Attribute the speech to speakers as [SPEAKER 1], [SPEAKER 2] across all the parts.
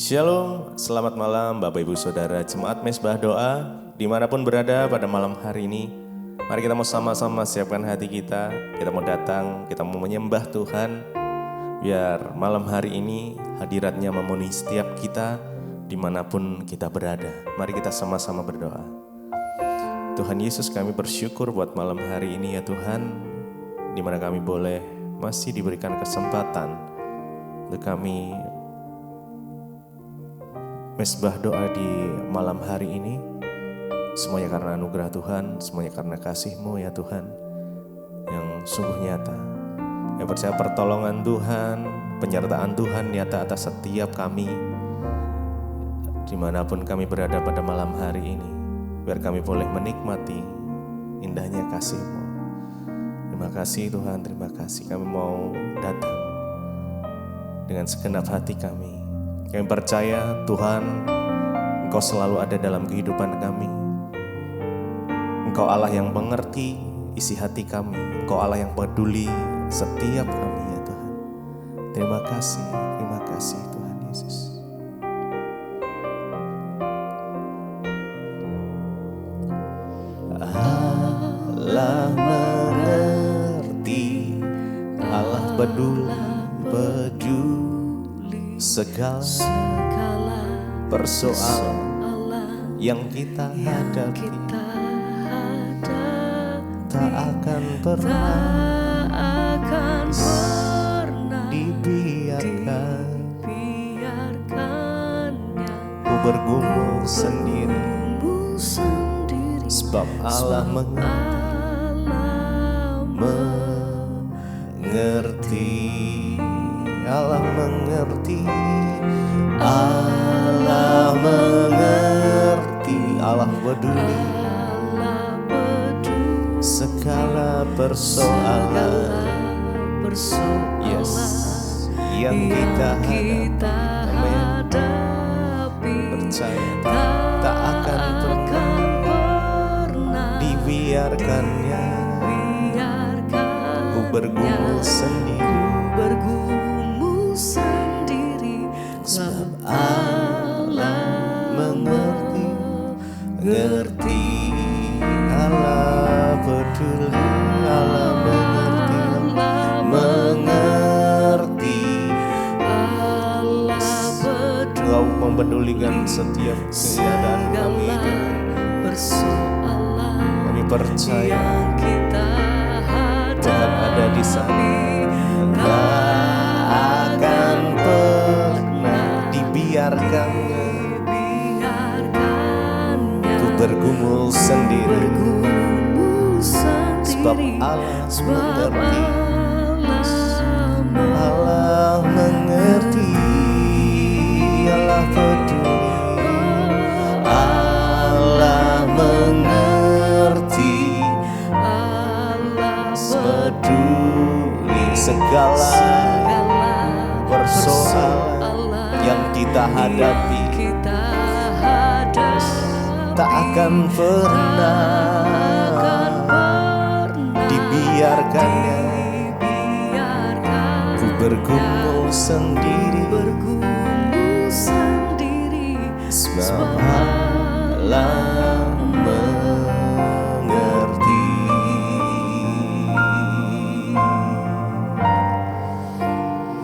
[SPEAKER 1] Shalom, selamat malam Bapak Ibu Saudara Jemaat Mezbah Doa dimanapun berada pada malam hari ini. Mari kita mau sama-sama siapkan hati kita mau datang, kita mau menyembah Tuhan. Biar malam hari ini hadiratnya memenuhi setiap kita dimanapun kita berada. Mari kita sama-sama berdoa. Tuhan Yesus, kami bersyukur buat malam hari ini ya Tuhan, dimana kami boleh masih diberikan kesempatan untuk kami Mezbah doa di malam hari ini. Semuanya karena anugerah Tuhan, semuanya karena kasih-Mu ya Tuhan yang sungguh nyata. Yang percaya pertolongan Tuhan, penyertaan Tuhan nyata atas setiap kami dimanapun kami berada pada malam hari ini. Biar kami boleh menikmati indahnya kasih-Mu. Terima kasih Tuhan, terima kasih. Kami mau datang dengan segenap hati kami. Kami percaya Tuhan, Engkau selalu ada dalam kehidupan kami. Engkau Allah yang mengerti isi hati kami. Engkau Allah yang peduli setiap kami ya Tuhan. Terima kasih Tuhan Yesus. Allah mengerti, Allah peduli segala persoalan yang kita hadapi. Tak akan pernah dibiarkan ku bergumul sendiri, sebab Allah mengerti. Allah mengerti, Allah mengerti, Allah peduli segala persoalan, yes, yang kita hadapi. Percaya tak akan pernah dibiarkannya ku bergumul sendiri, sebab Allah mengerti, Allah peduli, Allah mengerti. Engkau mempedulikan setiap keadaan kami. Kami percaya Tuhan ada di sana. Tak akan pernah dibiarkannya ku bergumul sendiri, sebab Allah mengerti, Allah mengerti, Allah peduli, Allah mengerti, peduli segala persoalan yang kita hadapi. Tak akan pernah dibiarkannya ku bergumul sendiri, sebab Allah mengerti.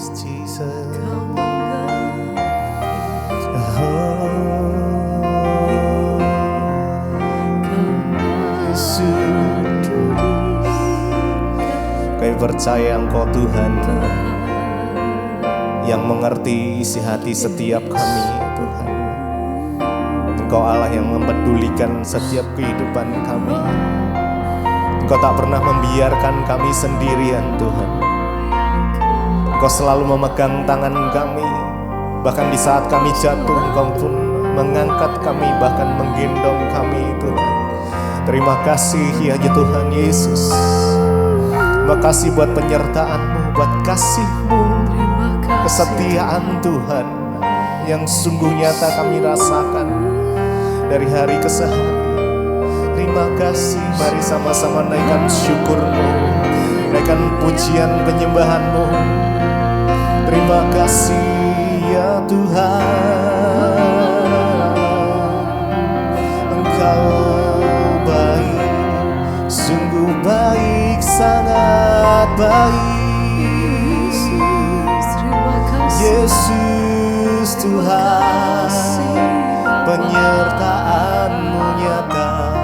[SPEAKER 1] Jesus, kami percaya Engkau Tuhan yang mengerti isi hati setiap kami Tuhan. Engkau Allah yang mempedulikan setiap kehidupan kami. Engkau tak pernah membiarkan kami sendirian Tuhan. Engkau selalu memegang tangan kami. Bahkan di saat kami jatuh, Engkau pun mengangkat kami, bahkan menggendong kami Tuhan. Terima kasih ya Tuhan Yesus. Terima kasih buat penyertaan-Mu, buat kasih-Mu, kesetiaan Tuhan yang sungguh nyata kami rasakan dari hari ke hari. Terima kasih, mari sama-sama naikkan syukur-Mu, naikkan pujian penyembahan-Mu. Terima kasih ya Tuhan. Engkau baik, sungguh baik, sangat baik. Yesus Tuhan, penyertaan-Mu nyata,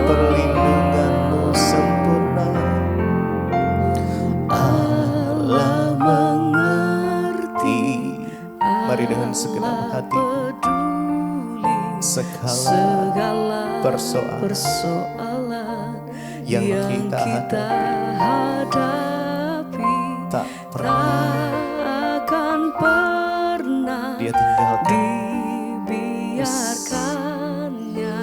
[SPEAKER 1] perlindungan-Mu sempurna. Allah mengerti. Mari dengan segenap hati, segala persoalan yang kita hadapi tak akan pernah Dia tinggalkan. Dibiarkannya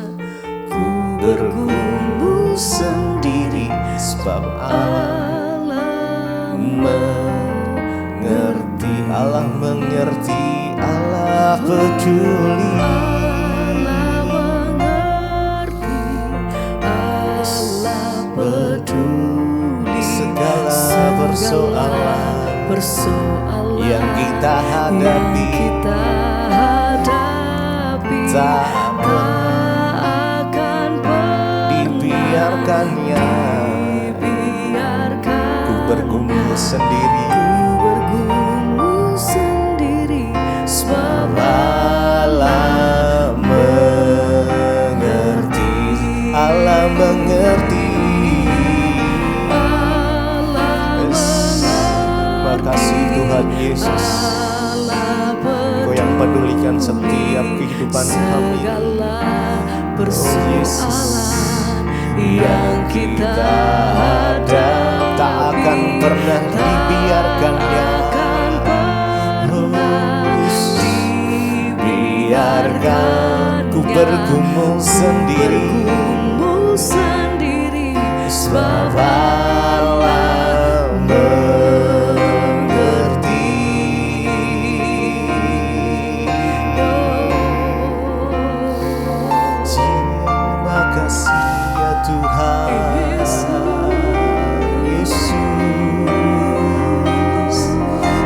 [SPEAKER 1] ku bergumul sendiri, sebab Allah mengerti. Allah mengerti, Allah peduli. Persoalan yang kita hadapi tak akan dibiarkannya. Ku bergumul sendiri, sebab Allah mengerti. Allah mengerti. Kasih Tuhan Yesus, Kau yang pedulikan setiap kehidupan kami. Oh Yesus, yang kita ada tak akan pernah dibiarkannya. Oh Yesus, biarkan ku bergumul sendiri, sebab Allah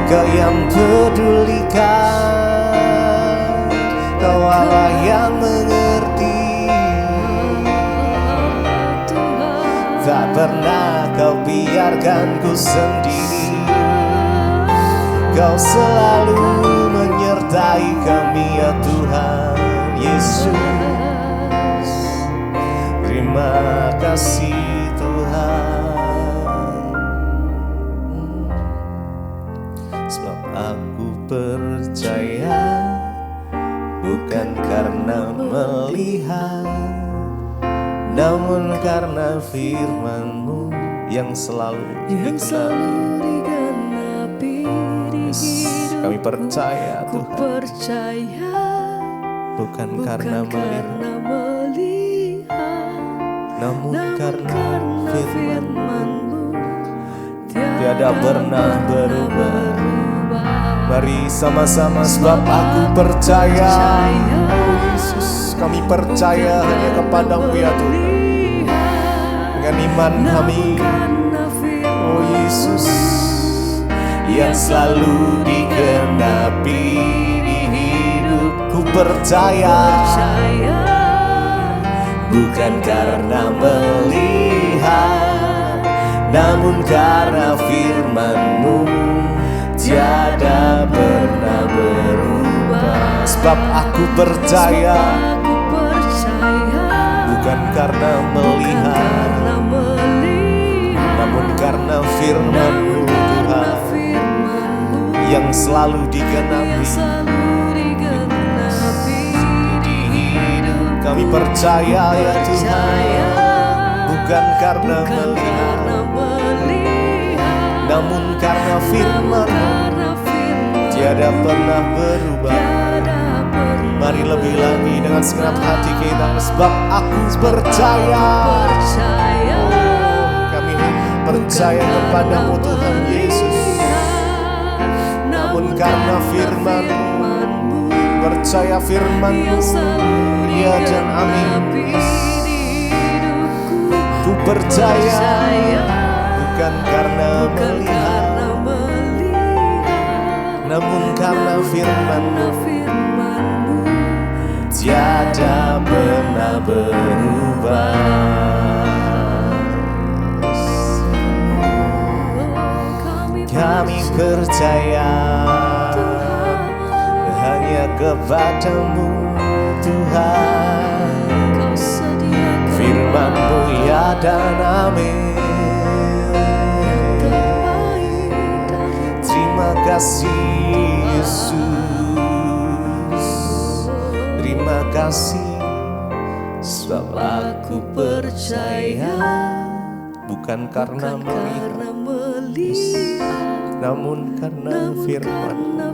[SPEAKER 1] Kau yang pedulikan, Kau Allah yang mengerti. Tak pernah Kau biarkan ku sendiri. Kau selalu menyertai kami ya Tuhan Yesus. Terima kasih Tuhan. Aku percaya bukan karena melihat, namun karena firman-Mu yang selalu digenapi. Yes, kami percaya Tuhan, bukan karena melihat, namun karena firman-Mu tiada pernah berubah. Mari sama-sama, sebab aku percaya. Oh Yesus, kami percaya hanya kepada-Mu ya Tuhan. Dengan iman kami, oh Yesus, yang selalu digenapi di hidupku. Percaya bukan karena melihat, namun karena firman-Mu tiada pernah berubah. Sebab aku percaya bukan karena melihat, namun karena firman-Mu Tuhan yang selalu digenapi di hidup kami. Percaya ya Tuhan, bukan karena melihat, namun karena firman-Mu tiada pernah berubah. Mari lebih lagi dengan segenap hati kita, sebab aku percaya. Kami percaya kepada-Mu Tuhan Yesus, namun karena firman-Mu, percaya firman-Mu ya dan amin. Ku percaya bukan karena melihat, namun karena firman-Mu tiada pernah berubah. Kami percaya hanya kepada-Mu Tuhan. Firman-Mu ya dan amin. Terima kasih Yesus, terima kasih sebab aku percaya bukan karena melihat, namun karena firman-Mu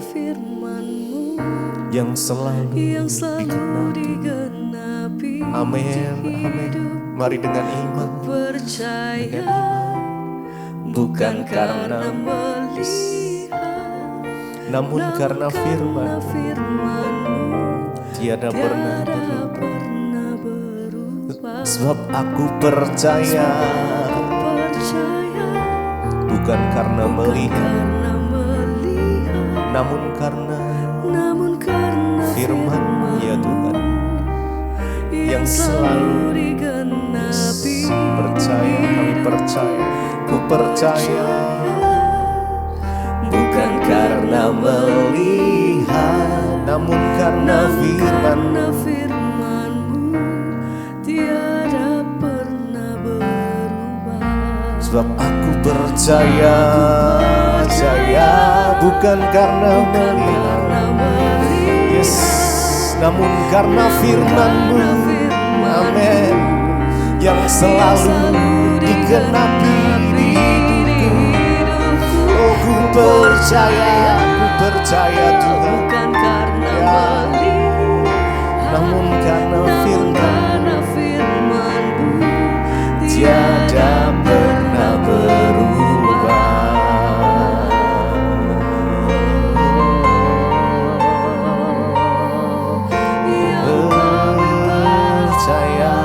[SPEAKER 1] yang selalu digenapi. Amin, amin. Mari dengan iman,
[SPEAKER 2] percaya
[SPEAKER 1] bukan karena namun karena firman-Mu tiada pernah berubah. Sebab aku percaya bukan karena melihat, namun karena firman-Mu ya Tuhan yang selalu digenapi. Percaya, kami percaya, ku percaya bukan karena melihat, namun karena firman-Mu
[SPEAKER 2] tiada pernah berubah.
[SPEAKER 1] Sebab aku percaya, bukan karena melihat, yes, namun karena firman-Mu, amin, yang selalu digenapi di hidupku. Oh, ku percaya Tuhan,
[SPEAKER 2] bukan karena melihat,
[SPEAKER 1] namun karena
[SPEAKER 2] firman-Mu
[SPEAKER 1] tiada pernah berubah. Percaya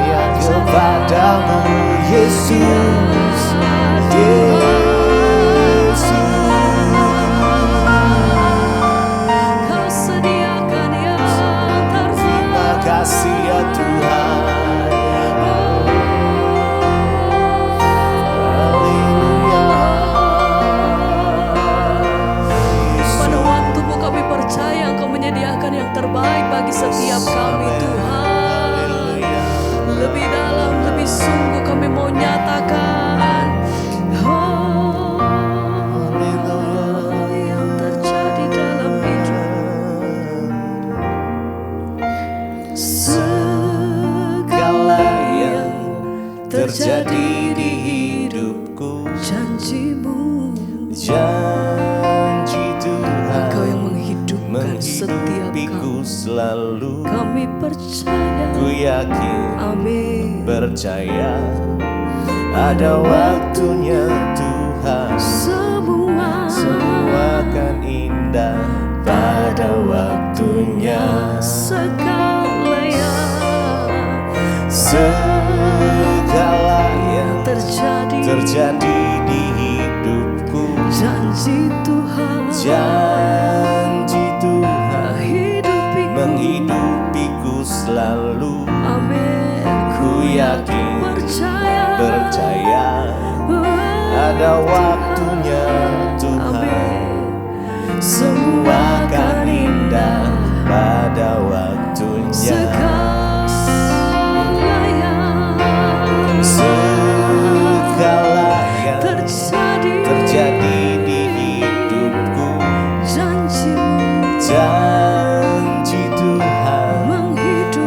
[SPEAKER 1] ya kepada-Mu Yesus, Yesus.
[SPEAKER 2] Kau sediakan yang terbaik.
[SPEAKER 1] Terima kasih ya Tuhan. Haleluya.
[SPEAKER 2] Pada waktu-Mu kami percaya Engkau menyediakan yang terbaik bagi setiap kami Tuhan. Lebih dalam, lebih sungguh kami mau nyatakan yang terjadi dalam hidup.
[SPEAKER 1] Segala yang terjadi di hidupku,
[SPEAKER 2] Janji-Mu,
[SPEAKER 1] janji Tuhan,
[SPEAKER 2] Engkau yang menghidupkan setiap
[SPEAKER 1] menghidupiku
[SPEAKER 2] kami.
[SPEAKER 1] selalu.
[SPEAKER 2] Kami percaya,
[SPEAKER 1] Ku yakin,
[SPEAKER 2] amin.
[SPEAKER 1] percaya ada waktunya Tuhan. Semua akan indah pada waktunya.
[SPEAKER 2] Segala
[SPEAKER 1] yang terjadi di hidupku,
[SPEAKER 2] janji Tuhan,
[SPEAKER 1] menghidupiku selalu.
[SPEAKER 2] amin.
[SPEAKER 1] Ku yakin, percaya ada waktunya Tuhan.
[SPEAKER 2] Amin.
[SPEAKER 1] Semua akan indah pada waktunya. Segala yang terjadi di hidupku, janji Tuhan,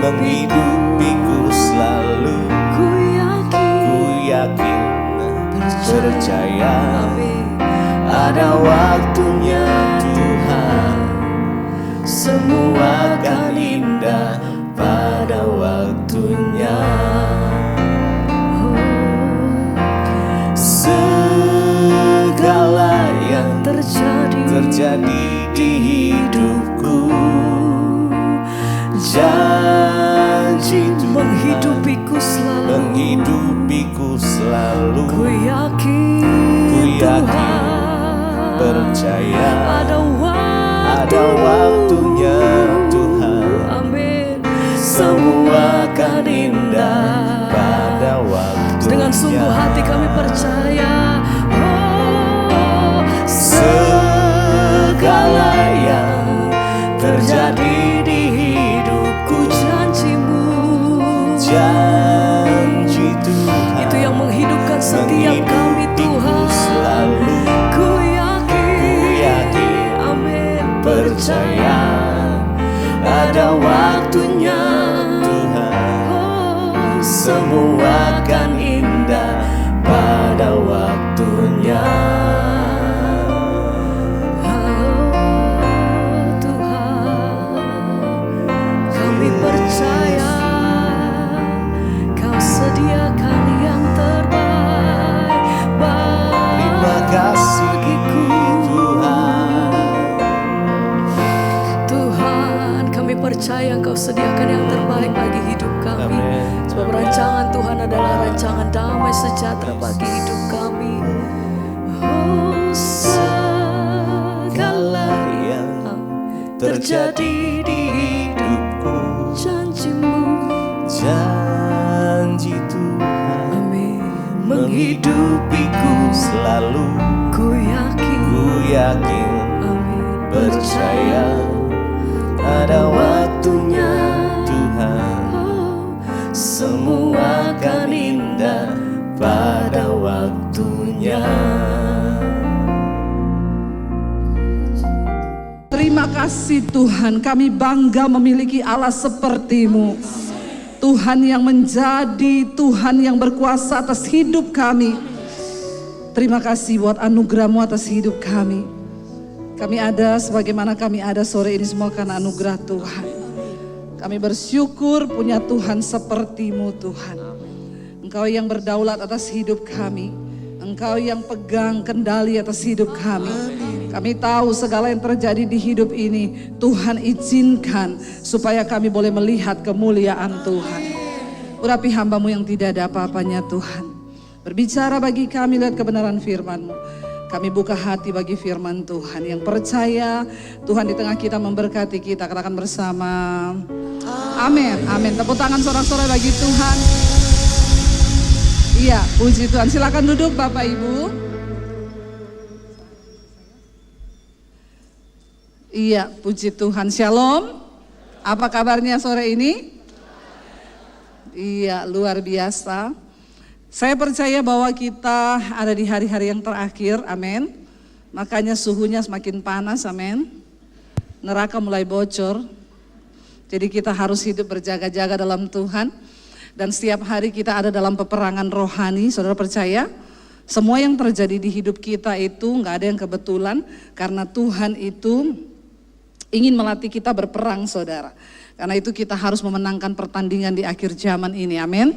[SPEAKER 1] menghidupiku selalu. Ku yakin, percaya ada waktunya Tuhan. Semua akan indah pada waktunya. Segala yang terjadi di hidupku, janji Tuhan,
[SPEAKER 2] menghidupiku
[SPEAKER 1] selalu.
[SPEAKER 2] Ku yakin,
[SPEAKER 1] Ku yakin,
[SPEAKER 2] Tuhan,
[SPEAKER 1] percaya
[SPEAKER 2] ada
[SPEAKER 1] pada waktunya Tuhan.
[SPEAKER 2] Amin.
[SPEAKER 1] Semua akan indah pada waktunya.
[SPEAKER 2] Dengan sungguh hati kami percaya, oh,
[SPEAKER 1] segala yang terjadi di hidupku,
[SPEAKER 2] janjimu,
[SPEAKER 1] janji Tuhan
[SPEAKER 2] itu yang menghidupkan setiap kami Tuhan.
[SPEAKER 1] Selalu
[SPEAKER 2] Ku yakin, amin,
[SPEAKER 1] percaya ada waktunya Tuhan.
[SPEAKER 2] Oh,
[SPEAKER 1] Semua akan indah pada waktunya.
[SPEAKER 2] kami percaya Kau sediakan yang terbaik
[SPEAKER 1] Terima kasih
[SPEAKER 2] bagiku.
[SPEAKER 1] Tuhan.
[SPEAKER 2] Tuhan, kami percaya Engkau sediakan yang terbaik bagi hidup kami.
[SPEAKER 1] Amin.
[SPEAKER 2] Sebab rancangan Tuhan adalah rancangan damai sejahtera bagi hidup kami. Oh, segala
[SPEAKER 1] yang terjadi di hidupku,
[SPEAKER 2] janjimu,
[SPEAKER 1] janji Tuhan
[SPEAKER 2] amin,
[SPEAKER 1] menghidupiku selalu.
[SPEAKER 2] ku yakin,
[SPEAKER 1] Ku yakin,
[SPEAKER 2] amin,
[SPEAKER 1] percaya ada waktunya Tuhan.
[SPEAKER 2] Oh,
[SPEAKER 1] Semua akan indah pada waktunya.
[SPEAKER 3] Terima kasih Tuhan, kami bangga memiliki Allah seperti-Mu. Tuhan yang menjadi Tuhan yang berkuasa atas hidup kami. Terima kasih buat anugerah-Mu atas hidup kami. Kami ada sebagaimana kami ada sore ini semua karena anugerah Tuhan. Kami bersyukur punya Tuhan seperti-Mu Tuhan. Engkau yang berdaulat atas hidup kami. Engkau yang pegang kendali atas hidup kami. Kami tahu segala yang terjadi di hidup ini Tuhan izinkan supaya kami boleh melihat kemuliaan Tuhan. Urapi hamba-Mu yang tidak ada apa-apanya Tuhan. Berbicara bagi kami lihat kebenaran firman-Mu. Kami buka hati bagi firman Tuhan. Yang percaya Tuhan di tengah kita memberkati kita. Katakan bersama. Amin. Amin. Tepuk tangan sorak-sorai bagi Tuhan. Iya, puji Tuhan. Silakan duduk Bapak Ibu. Iya, puji Tuhan. Shalom. Apa kabarnya sore ini? Iya, luar biasa. Saya percaya bahwa kita ada di hari-hari yang terakhir, amin. Makanya suhunya semakin panas, amin. Neraka mulai bocor. Jadi kita harus hidup berjaga-jaga dalam Tuhan. Dan setiap hari kita ada dalam peperangan rohani, saudara percaya? Semua yang terjadi di hidup kita itu gak ada yang kebetulan. Karena Tuhan itu ingin melatih kita berperang, saudara. Karena itu kita harus memenangkan pertandingan di akhir zaman ini, amin.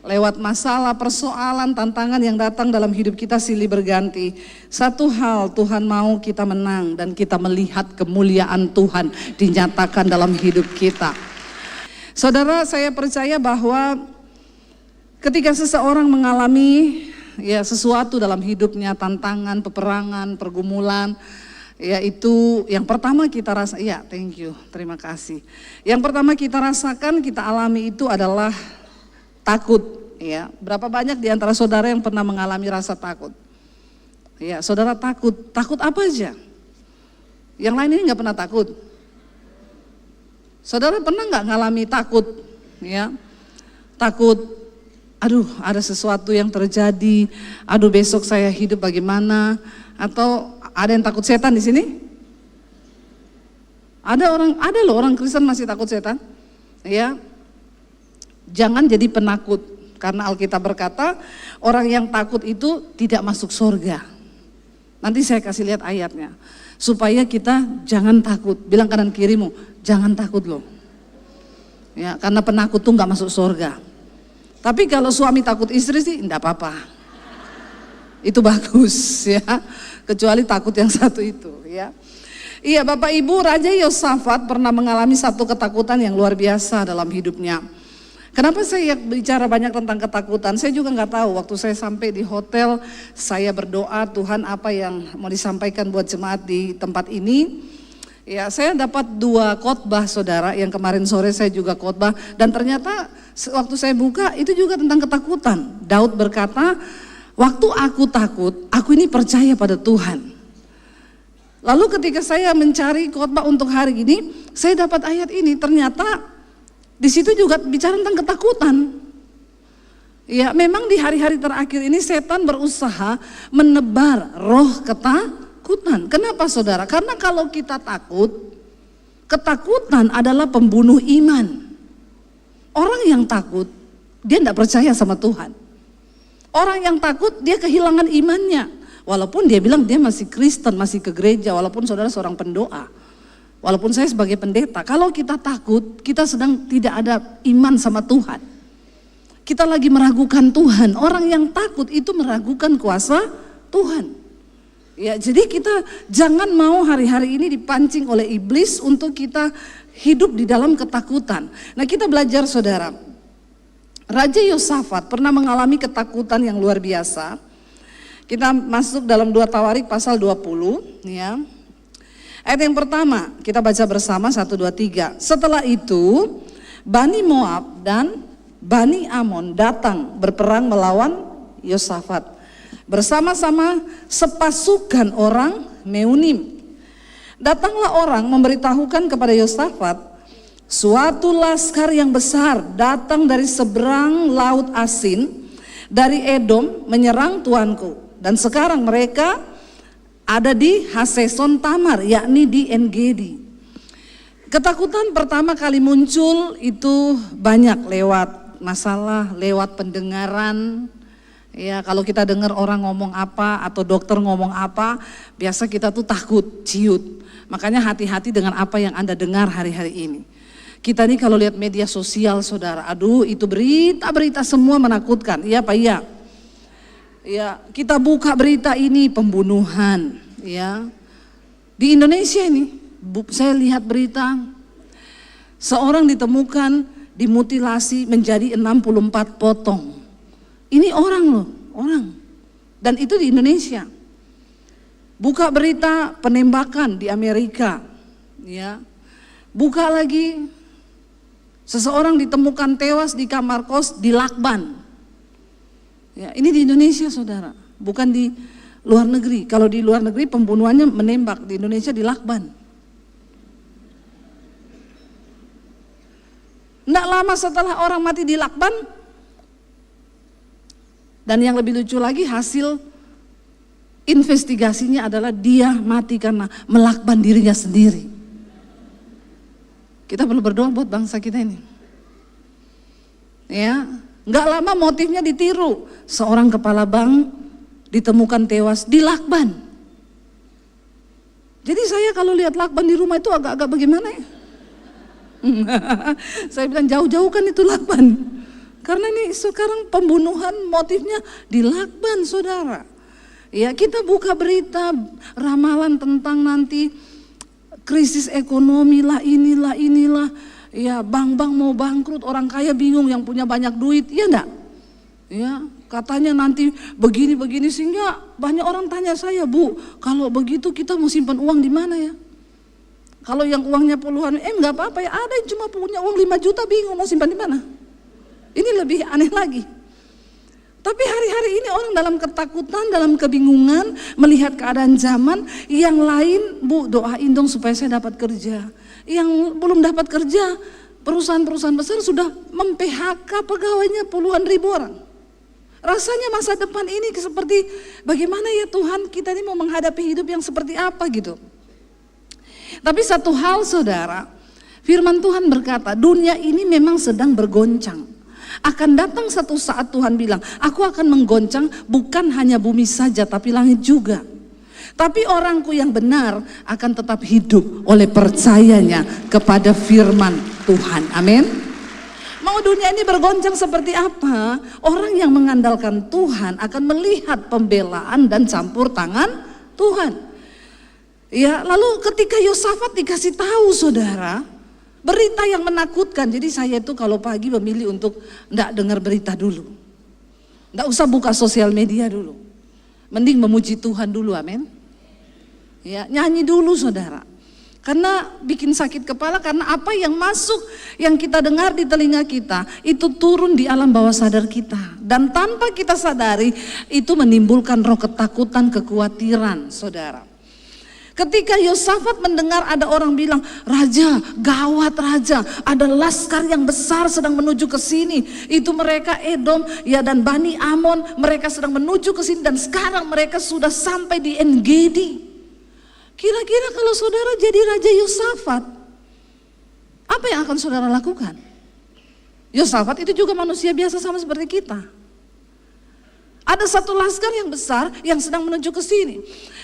[SPEAKER 3] Lewat masalah, persoalan, tantangan yang datang dalam hidup kita silih berganti. Satu hal Tuhan mau kita menang dan kita melihat kemuliaan Tuhan dinyatakan dalam hidup kita. Saudara, saya percaya bahwa ketika seseorang mengalami ya sesuatu dalam hidupnya, tantangan, peperangan, pergumulan, ya itu yang pertama kita rasa, ya thank you, terima kasih. Yang pertama kita rasakan, kita alami itu adalah takut. Ya, berapa banyak di antara saudara yang pernah mengalami rasa takut? Ya, saudara takut apa aja? Yang lain ini nggak pernah takut. Saudara pernah nggak ngalami takut? Ya, takut. Aduh, ada sesuatu yang terjadi. Aduh, besok saya hidup bagaimana? Atau ada yang takut setan di sini? Ada loh orang Kristen masih takut setan. Ya, jangan jadi penakut. Karena Alkitab berkata orang yang takut itu tidak masuk surga. Nanti saya kasih lihat ayatnya. Supaya kita jangan takut. Bilang kanan kirimu, jangan takut loh. Ya, karena penakut tuh gak masuk surga. Tapi kalau suami takut istri sih enggak apa-apa. Itu bagus ya. Kecuali takut yang satu itu ya. Iya, Bapak Ibu, Raja Yosafat pernah mengalami satu ketakutan yang luar biasa dalam hidupnya. Kenapa saya bicara banyak tentang ketakutan? Saya juga nggak tahu. Waktu saya sampai di hotel, saya berdoa, Tuhan apa yang mau disampaikan buat jemaat di tempat ini? Ya, saya dapat 2 khotbah saudara, yang kemarin sore saya juga khotbah, dan ternyata waktu saya buka itu juga tentang ketakutan. Daud berkata, waktu aku takut, aku ini percaya pada Tuhan. Lalu ketika saya mencari khotbah untuk hari ini, saya dapat ayat ini, ternyata di situ juga bicara tentang ketakutan. Ya, memang di hari-hari terakhir ini setan berusaha menebar roh ketakutan. Kenapa saudara? Karena kalau kita takut, ketakutan adalah pembunuh iman. Orang yang takut, dia tidak percaya sama Tuhan. Orang yang takut, dia kehilangan imannya. Walaupun dia bilang dia masih Kristen, masih ke gereja, walaupun saudara seorang pendoa. Walaupun saya sebagai pendeta, kalau kita takut, kita sedang tidak ada iman sama Tuhan. Kita lagi meragukan Tuhan. Orang yang takut itu meragukan kuasa Tuhan. Ya, jadi kita jangan mau hari-hari ini dipancing oleh iblis untuk kita hidup di dalam ketakutan. Nah, kita belajar saudara, Raja Yosafat pernah mengalami ketakutan yang luar biasa. Kita masuk dalam 2 Tawarik pasal 20 ya. Ayat yang pertama kita baca bersama 1, 2, 3. Setelah itu Bani Moab dan Bani Amon datang berperang melawan Yosafat bersama-sama sepasukan orang Meunim. Datanglah orang memberitahukan kepada Yosafat, suatu laskar yang besar datang dari seberang laut Asin, dari Edom menyerang tuanku. Dan sekarang mereka ada di Haseson Tamar, yakni di En-Gedi. Ketakutan pertama kali muncul itu banyak lewat masalah, lewat pendengaran. Ya, kalau kita dengar orang ngomong apa atau dokter ngomong apa, biasa kita tuh takut, ciut. Makanya hati-hati dengan apa yang Anda dengar hari-hari ini. Kita nih kalau lihat media sosial saudara, aduh itu berita-berita semua menakutkan. Iya Pak, iya. Ya, kita buka berita ini pembunuhan, ya. Di Indonesia ini, saya lihat berita seorang ditemukan dimutilasi menjadi 64 potong. Ini orang loh, orang. Dan itu di Indonesia. Buka berita penembakan di Amerika, ya. Buka lagi seseorang ditemukan tewas di kamar kos di Lakban. Ya, ini di Indonesia saudara, bukan di luar negeri. Kalau di luar negeri pembunuhannya menembak, di Indonesia di Lakban. Tidak lama setelah orang mati di Lakban, dan yang lebih lucu lagi hasil investigasinya adalah dia mati karena melakban dirinya sendiri. Kita perlu berdoa buat bangsa kita ini. Ya, nggak lama motifnya ditiru. Seorang kepala bank ditemukan tewas di lakban. Jadi saya kalau lihat lakban di rumah itu agak-agak bagaimana ya? Saya bilang jauh-jauh kan itu lakban. Karena ini sekarang pembunuhan motifnya di lakban saudara. Ya, kita buka berita ramalan tentang nanti krisis ekonomi lah, inilah. Ya, bank-bank mau bangkrut, orang kaya bingung yang punya banyak duit, iya enggak? Ya, katanya nanti begini sehingga banyak orang tanya saya, Bu, kalau begitu kita mau simpan uang di mana ya? Kalau yang uangnya puluhan, enggak apa-apa ya, ada yang cuma punya uang 5 juta bingung mau simpan di mana? Ini lebih aneh lagi. Tapi hari-hari ini orang dalam ketakutan, dalam kebingungan, melihat keadaan zaman. Yang lain, Bu, doain dong supaya saya dapat kerja. Yang belum dapat kerja, perusahaan-perusahaan besar sudah mem-PHK pegawainya puluhan ribu orang. Rasanya masa depan ini seperti bagaimana ya Tuhan, kita ini mau menghadapi hidup yang seperti apa gitu. Tapi satu hal saudara, firman Tuhan berkata, dunia ini memang sedang bergoncang. Akan datang satu saat Tuhan bilang, aku akan menggoncang bukan hanya bumi saja tapi langit juga. Tapi orangku yang benar akan tetap hidup oleh percayanya kepada firman Tuhan. Amin. Mau dunia ini bergoncang seperti apa? Orang yang mengandalkan Tuhan akan melihat pembelaan dan campur tangan Tuhan. Ya, lalu ketika Yosafat dikasih tahu saudara, berita yang menakutkan. Jadi saya itu kalau pagi memilih untuk enggak dengar berita dulu. Enggak usah buka sosial media dulu. Mending memuji Tuhan dulu, amin. Ya, nyanyi dulu saudara. Karena bikin sakit kepala, karena apa yang masuk, yang kita dengar di telinga kita, itu turun di alam bawah sadar kita. Dan tanpa kita sadari, itu menimbulkan roh ketakutan, kekhawatiran, saudara. Ketika Yosafat mendengar ada orang bilang, "Raja, gawat raja, ada laskar yang besar sedang menuju ke sini." Itu mereka Edom ya dan Bani Amon, mereka sedang menuju ke sini dan sekarang mereka sudah sampai di En-Gedi. Kira-kira kalau saudara jadi Raja Yosafat, apa yang akan saudara lakukan? Yosafat itu juga manusia biasa sama seperti kita. Ada satu laskar yang besar yang sedang menuju ke sini.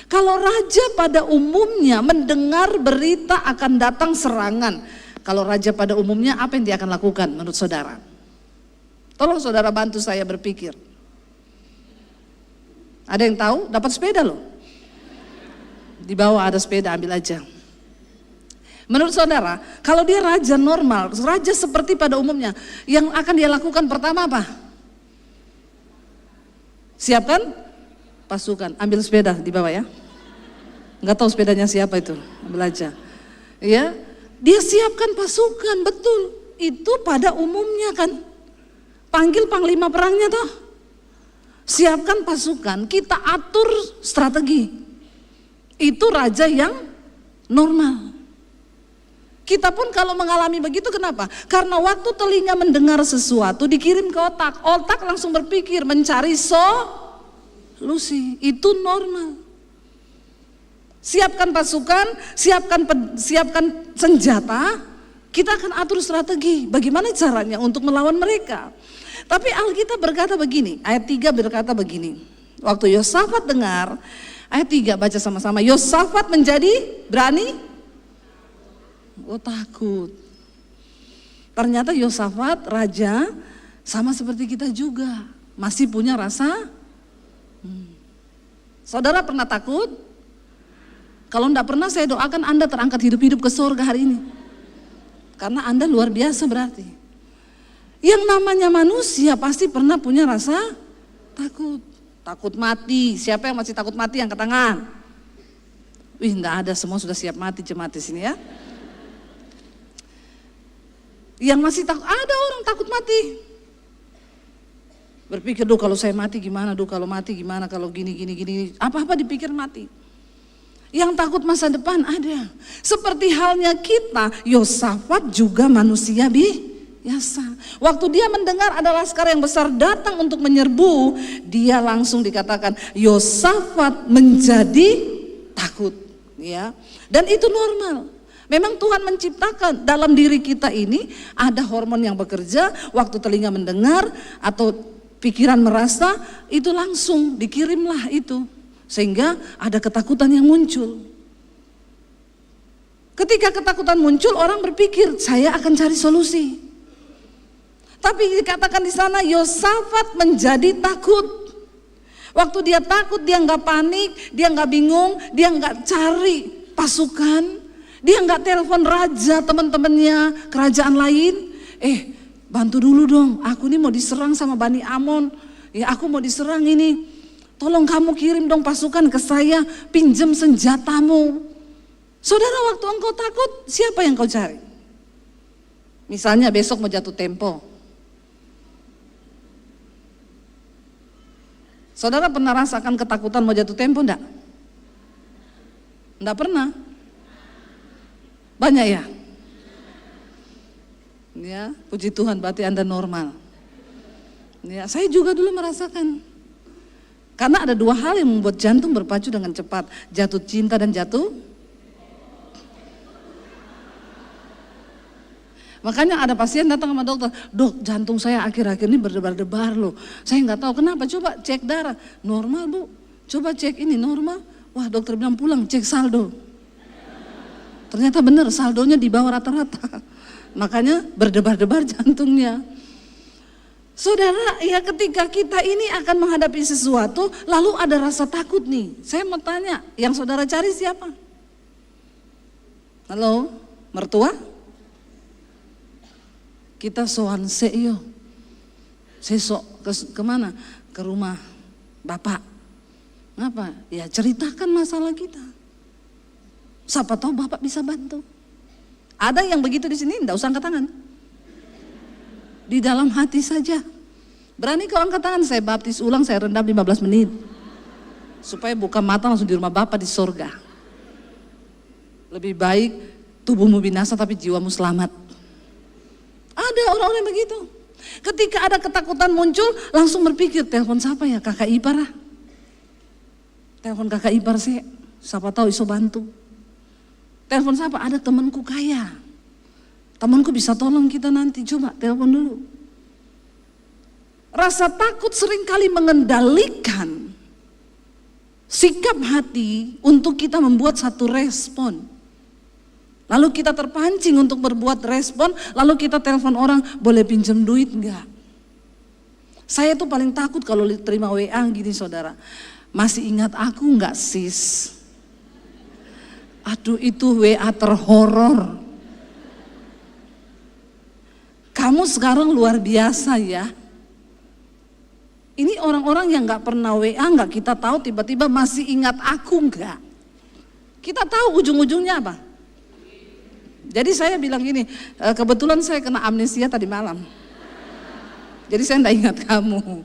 [SPEAKER 3] Kalau raja pada umumnya mendengar berita akan datang serangan, kalau raja pada umumnya apa yang dia akan lakukan menurut saudara? Tolong saudara bantu saya berpikir. Ada yang tahu? Dapat sepeda loh. Di bawah ada sepeda, ambil aja. Menurut saudara, kalau dia raja normal, raja seperti pada umumnya, yang akan dia lakukan pertama apa? Siapkan pasukan, ambil sepeda di bawah ya. Nggak tahu sepedanya siapa itu, ambil aja. Ya, dia siapkan pasukan, betul. Itu pada umumnya kan. Panggil panglima perangnya toh. Siapkan pasukan, kita atur strategi. Itu raja yang normal. Kita pun kalau mengalami begitu kenapa? Karena waktu telinga mendengar sesuatu dikirim ke otak. Otak langsung berpikir mencari solusi. Itu normal. Siapkan pasukan, siapkan senjata. Kita akan atur strategi. Bagaimana caranya untuk melawan mereka. Tapi Alkitab berkata begini, ayat 3 berkata begini. Waktu Yosafat dengar, ayat 3 baca sama-sama. Yosafat menjadi berani? Oh takut. Ternyata Yosafat raja sama seperti kita juga. Masih punya rasa. Saudara pernah takut? Kalau enggak pernah saya doakan Anda terangkat hidup-hidup ke surga hari ini. Karena Anda luar biasa berarti. Yang namanya manusia pasti pernah punya rasa takut. Takut mati, siapa yang masih takut mati angkat tangan? Wih enggak ada, semua sudah siap mati jemaat di sini ya. Yang masih takut, ada orang takut mati. Berpikir, duh kalau saya mati gimana, duh kalau mati gimana, kalau gini, apa-apa dipikir mati. Yang takut masa depan ada. Seperti halnya kita, Yosafat juga manusia biasa. Waktu dia mendengar ada laskar yang besar datang untuk menyerbu, dia langsung dikatakan Yosafat menjadi takut, ya. Dan itu normal. Memang Tuhan menciptakan dalam diri kita ini ada hormon yang bekerja, waktu telinga mendengar atau pikiran merasa, itu langsung dikirimlah itu. Sehingga ada ketakutan yang muncul. Ketika ketakutan muncul, orang berpikir, saya akan cari solusi. Tapi dikatakan di sana Yosafat menjadi takut. Waktu dia takut, dia nggak panik, dia nggak bingung, dia nggak cari pasukan, dia nggak telepon raja teman-temannya kerajaan lain. Bantu dulu dong, aku ini mau diserang sama Bani Amon. Ya aku mau diserang ini. Tolong kamu kirim dong pasukan ke saya, pinjam senjatamu. Saudara, waktu engkau takut, siapa yang kau cari? Misalnya besok mau jatuh tempo. Saudara pernah rasakan ketakutan mau jatuh tempo enggak? Enggak pernah? Banyak ya? Ya, puji Tuhan berarti Anda normal. Ya, saya juga dulu merasakan. Karena ada dua hal yang membuat jantung berpacu dengan cepat. Jatuh cinta dan jatuh. Makanya ada pasien datang sama dokter, dok jantung saya akhir-akhir ini berdebar-debar loh. Saya nggak tahu kenapa, coba cek darah. Normal bu, coba cek ini normal. Wah dokter bilang pulang cek saldo. Ternyata benar saldonya di bawah rata-rata. Makanya berdebar-debar jantungnya. Saudara, ya ketika kita ini akan menghadapi sesuatu, lalu ada rasa takut nih. Saya mau tanya, yang saudara cari siapa? Halo, mertua? Kita soan yo. Saya kemana? Ke rumah bapak. Ngapa? Ya ceritakan masalah kita. Siapa tahu Bapak bisa bantu. Ada yang begitu di sini, enggak usah angkat tangan. Di dalam hati saja. Berani kau angkat tangan, saya baptis ulang, saya rendam 15 menit. Supaya buka mata langsung di rumah Bapak di surga. Lebih baik tubuhmu binasa tapi jiwamu selamat. Ada orang-orang begitu. Ketika ada ketakutan muncul, langsung berpikir, telepon siapa ya? Kakak ipar ah. Telepon kakak ipar sih, siapa tahu iso bantu. Telepon siapa? Ada temanku kaya. Temanku bisa tolong kita nanti, coba telepon dulu. Rasa takut seringkali mengendalikan sikap hati untuk kita membuat satu respon. Lalu kita terpancing untuk berbuat respon, lalu kita telepon orang, boleh pinjam duit enggak? Saya tuh paling takut kalau terima WA gini saudara. Masih ingat aku enggak sis? Aduh itu WA terhoror. Kamu sekarang luar biasa ya. Ini orang-orang yang enggak pernah WA, enggak kita tahu tiba-tiba masih ingat aku enggak? Kita tahu ujung-ujungnya apa? Jadi saya bilang gini, kebetulan saya kena amnesia tadi malam. Jadi saya enggak ingat kamu.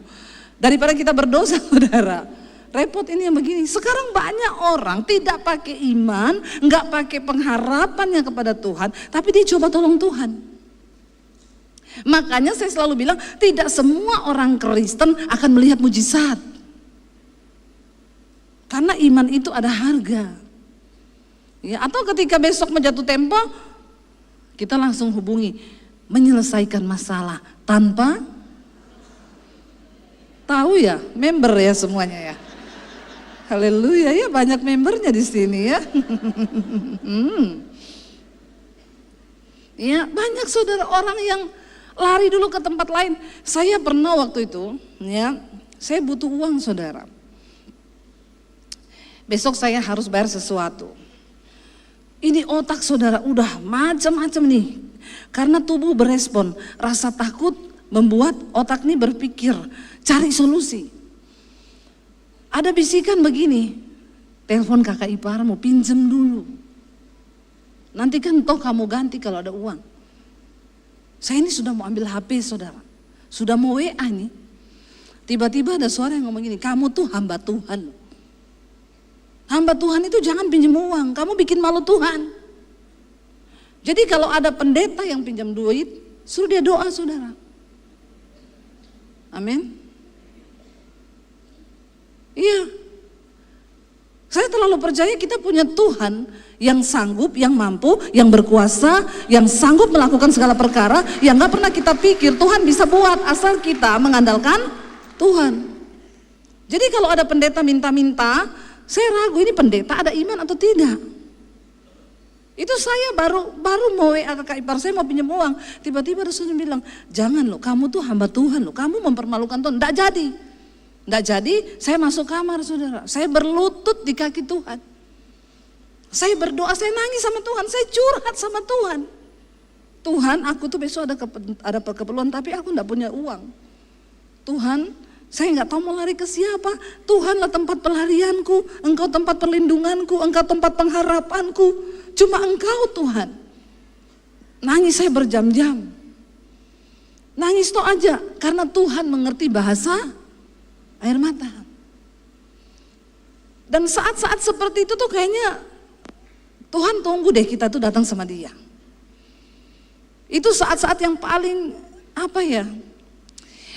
[SPEAKER 3] Daripada kita berdosa saudara, repot ini yang begini. Sekarang banyak orang tidak pakai iman, enggak pakai pengharapannya kepada Tuhan, tapi dia coba tolong Tuhan. Makanya saya selalu bilang, tidak semua orang Kristen akan melihat mujizat. Karena iman itu ada harga. Ya, atau ketika besok menjatuh tempo, kita langsung hubungi, menyelesaikan masalah tanpa tahu ya, member ya semuanya ya. Haleluya ya, banyak membernya di sini ya. Ya, banyak saudara orang yang lari dulu ke tempat lain. Saya pernah waktu itu, ya, saya butuh uang saudara. Besok saya harus bayar sesuatu. Ini otak saudara udah macam-macam nih. Karena tubuh berespon, rasa takut membuat otak ini berpikir, cari solusi. Ada bisikan begini, telepon kakak iparmu, pinjem dulu. Nanti kan toh kamu ganti kalau ada uang. Saya ini sudah mau ambil HP saudara, sudah mau WA nih. Tiba-tiba ada suara yang ngomong gini, kamu tuh hamba Tuhan. Hamba Tuhan itu jangan pinjam uang, kamu bikin malu Tuhan. Jadi kalau ada pendeta yang pinjam duit, suruh dia doa saudara. Amin. Iya. Saya terlalu percaya kita punya Tuhan yang sanggup, yang mampu, yang berkuasa, yang sanggup melakukan segala perkara yang gak pernah kita pikir Tuhan bisa buat asal kita mengandalkan Tuhan. Jadi kalau ada pendeta minta-minta, saya ragu ini pendeta ada iman atau tidak. Itu saya baru mau WA kakak ipar saya mau pinjam uang, tiba-tiba Rasulullah bilang, jangan loh, kamu tuh hamba Tuhan loh, kamu mempermalukan Tuhan. Nggak jadi, saya masuk kamar saudara, saya berlutut di kaki Tuhan. Saya berdoa, saya nangis sama Tuhan, saya curhat sama Tuhan. Tuhan, aku tuh besok ada keperluan tapi aku enggak punya uang. Tuhan, saya enggak tahu mau lari ke siapa. Tuhanlah tempat pelarianku, Engkau tempat perlindunganku, Engkau tempat pengharapanku. Cuma Engkau Tuhan. Nangis saya berjam-jam. Nangis tuh aja karena Tuhan mengerti bahasa air mata. Dan saat-saat seperti itu tuh kayaknya Tuhan tunggu deh kita tuh datang sama dia. Itu saat-saat yang paling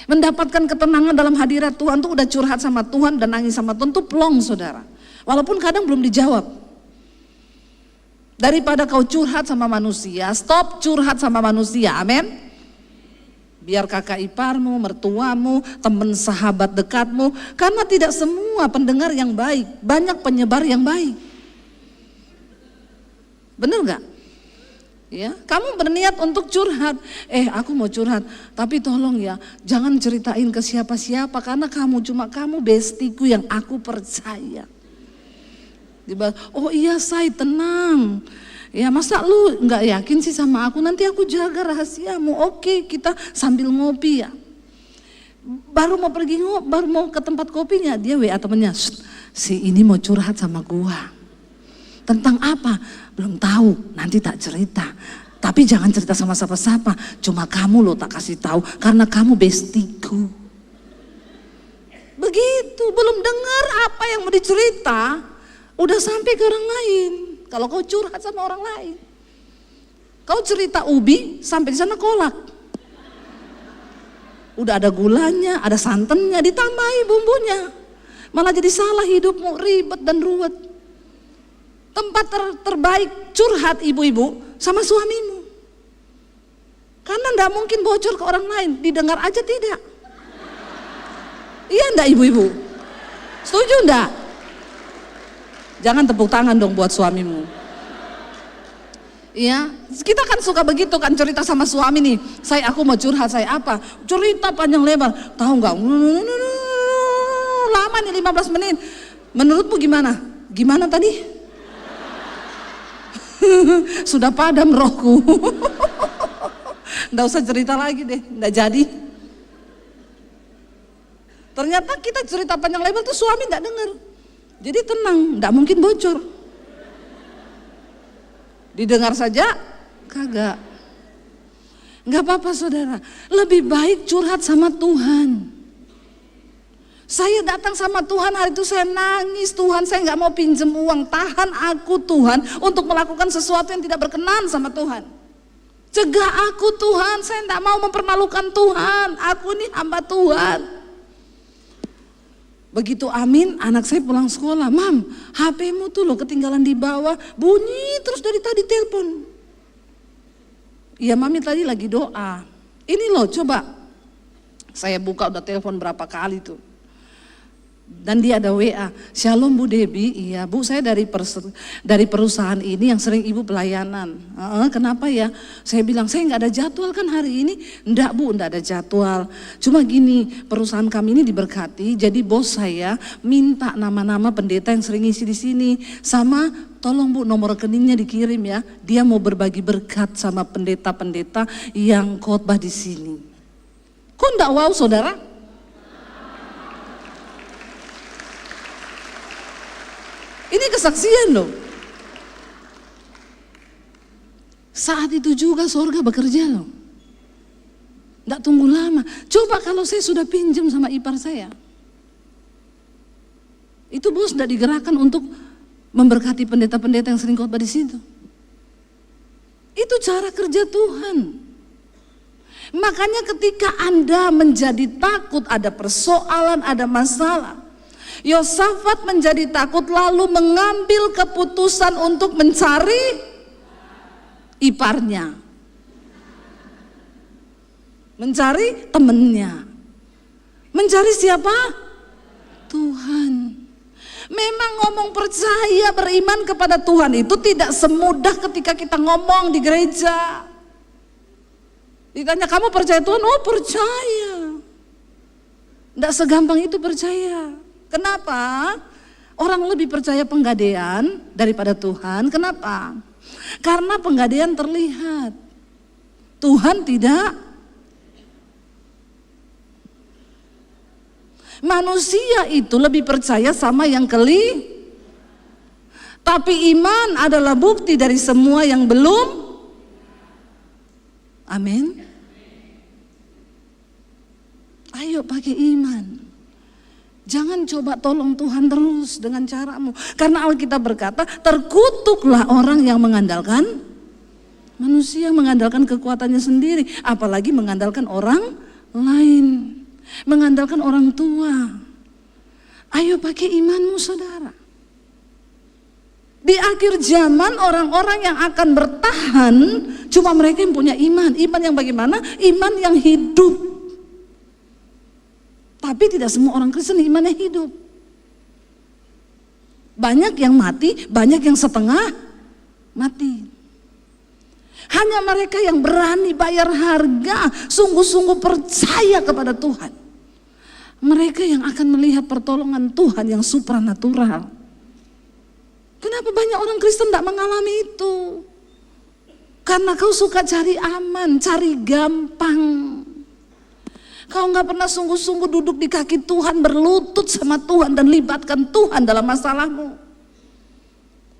[SPEAKER 3] mendapatkan ketenangan dalam hadirat Tuhan tuh udah curhat sama Tuhan dan nangis sama Tuhan tuh plong saudara. Walaupun kadang belum dijawab. Daripada kau curhat sama manusia, stop curhat sama manusia, amin. Biar kakak iparmu, mertuamu, teman sahabat dekatmu, karena tidak semua pendengar yang baik, banyak penyebar yang baik. Bener gak? Ya, kamu berniat untuk curhat, aku mau curhat, tapi tolong ya, jangan ceritain ke siapa-siapa karena kamu bestiku yang aku percaya. Oh iya say, tenang. Ya masa lu nggak yakin sih sama aku, nanti aku jaga rahasiamu. Oke, kita sambil ngopi ya. Baru mau pergi baru mau ke tempat kopinya, dia WA temennya, si ini mau curhat sama gua. Tentang apa? Belum tahu, nanti tak cerita. Tapi jangan cerita sama siapa-siapa, cuma kamu loh tak kasih tahu karena kamu bestiku. Begitu, belum dengar apa yang mau dicerita, udah sampai ke orang lain. Kalau kau curhat sama orang lain, kau cerita ubi, sampai di sana kolak. Udah ada gulanya, ada santannya, ditambahi bumbunya. Malah jadi salah hidupmu, ribet dan ruwet. Tempat terbaik curhat ibu-ibu sama suamimu. Karena enggak mungkin bocor ke orang lain, didengar aja tidak. Iya enggak ibu-ibu? Setuju enggak? Jangan tepuk tangan dong buat suamimu. Iya, kita kan suka begitu kan cerita sama suami nih. Aku mau curhat, saya apa? Cerita panjang lebar. Tahu enggak? Lama nih 15 menit. Menurutmu gimana? Gimana tadi? Sudah padam rohku. Nggak usah cerita lagi deh, nggak jadi. Ternyata kita cerita panjang lebar tuh suami nggak dengar. Jadi tenang, nggak mungkin bocor. Didengar saja, kagak. Nggak apa-apa saudara, lebih baik curhat sama Tuhan. Saya datang sama Tuhan hari itu saya nangis, Tuhan saya nggak mau pinjem uang, tahan aku Tuhan untuk melakukan sesuatu yang tidak berkenan sama Tuhan. Cegah aku Tuhan, saya nggak mau mempermalukan Tuhan, aku ini hamba Tuhan. Begitu amin, anak saya pulang sekolah, Mam, HP-mu tuh loh ketinggalan di bawah, bunyi terus dari tadi telepon. Iya Mami tadi lagi doa, ini loh coba, saya buka udah telepon berapa kali tuh. Dan dia ada WA, Shalom Bu Debi, iya Bu saya dari perusahaan ini yang sering Ibu pelayanan. Kenapa ya? Saya bilang saya nggak ada jadwal kan hari ini. Enggak Bu, enggak ada jadwal. Cuma gini, perusahaan kami ini diberkati, jadi bos saya minta nama-nama pendeta yang sering isi di sini. Sama tolong Bu nomor rekeningnya dikirim ya. Dia mau berbagi berkat sama pendeta-pendeta yang khotbah di sini. Kok enggak wow saudara? Ini kesaksian loh. Saat itu juga surga bekerja loh. Nggak tunggu lama. Coba kalau saya sudah pinjam sama ipar saya. Itu bos nggak digerakkan untuk memberkati pendeta-pendeta yang sering khotbah di situ. Itu cara kerja Tuhan. Makanya ketika Anda menjadi takut, ada persoalan, ada masalah, Yosafat menjadi takut lalu mengambil keputusan untuk mencari iparnya. Mencari temennya. Mencari siapa? Tuhan. Memang ngomong percaya beriman kepada Tuhan itu tidak semudah ketika kita ngomong di gereja. Ditanya kamu percaya Tuhan? Oh percaya. Tidak segampang itu percaya. Kenapa? Orang lebih percaya penggadean daripada Tuhan. Kenapa? Karena penggadean terlihat. Tuhan tidak. Manusia itu lebih percaya sama yang tapi iman adalah bukti dari semua yang belum. Amin. Ayo pakai iman. Jangan coba tolong Tuhan terus dengan caramu. Karena Alkitab berkata, terkutuklah orang yang mengandalkan manusia, mengandalkan kekuatannya sendiri. Apalagi mengandalkan orang lain. Mengandalkan orang tua. Ayo pakai imanmu saudara. Di akhir zaman orang-orang yang akan bertahan cuma mereka yang punya iman. Iman yang bagaimana? Iman yang hidup. Tapi tidak semua orang Kristen imannya hidup. Banyak yang mati, banyak yang setengah mati. Hanya mereka yang berani bayar harga, sungguh-sungguh percaya kepada Tuhan. Mereka yang akan melihat pertolongan Tuhan yang supranatural. Kenapa banyak orang Kristen tidak mengalami itu? Karena kau suka cari aman, cari gampang. Kau nggak pernah sungguh-sungguh duduk di kaki Tuhan, berlutut sama Tuhan dan libatkan Tuhan dalam masalahmu.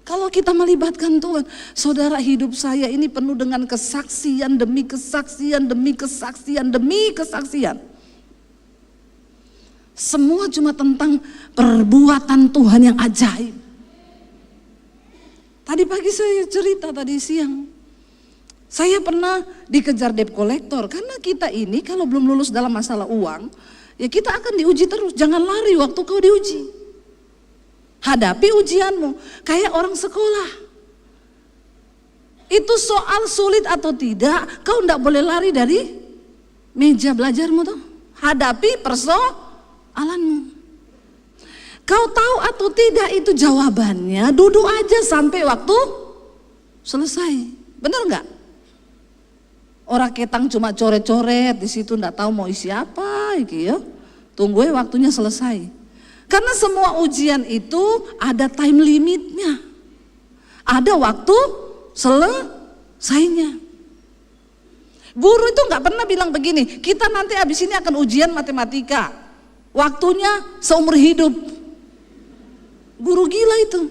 [SPEAKER 3] Kalau kita melibatkan Tuhan, saudara, hidup saya ini penuh dengan kesaksian demi kesaksian demi kesaksian demi kesaksian. Semua cuma tentang perbuatan Tuhan yang ajaib. Tadi pagi saya cerita, tadi siang. Saya pernah dikejar debt collector, karena kita ini kalau belum lulus dalam masalah uang, ya kita akan diuji terus. Jangan lari waktu kau diuji. Hadapi ujianmu kayak orang sekolah. Itu soal sulit atau tidak, kau tidak boleh lari dari meja belajarmu tuh. Hadapi persoalanmu. Kau tahu atau tidak itu jawabannya, duduk aja sampai waktu selesai. Benar nggak? Orang ketang cuma coret-coret di situ, nggak tahu mau isi apa, gitu ya. Tunggu waktunya selesai. Karena semua ujian itu ada time limitnya, ada waktu selesainya. Guru itu nggak pernah bilang begini, kita nanti abis ini akan ujian matematika, waktunya seumur hidup. Guru gila itu.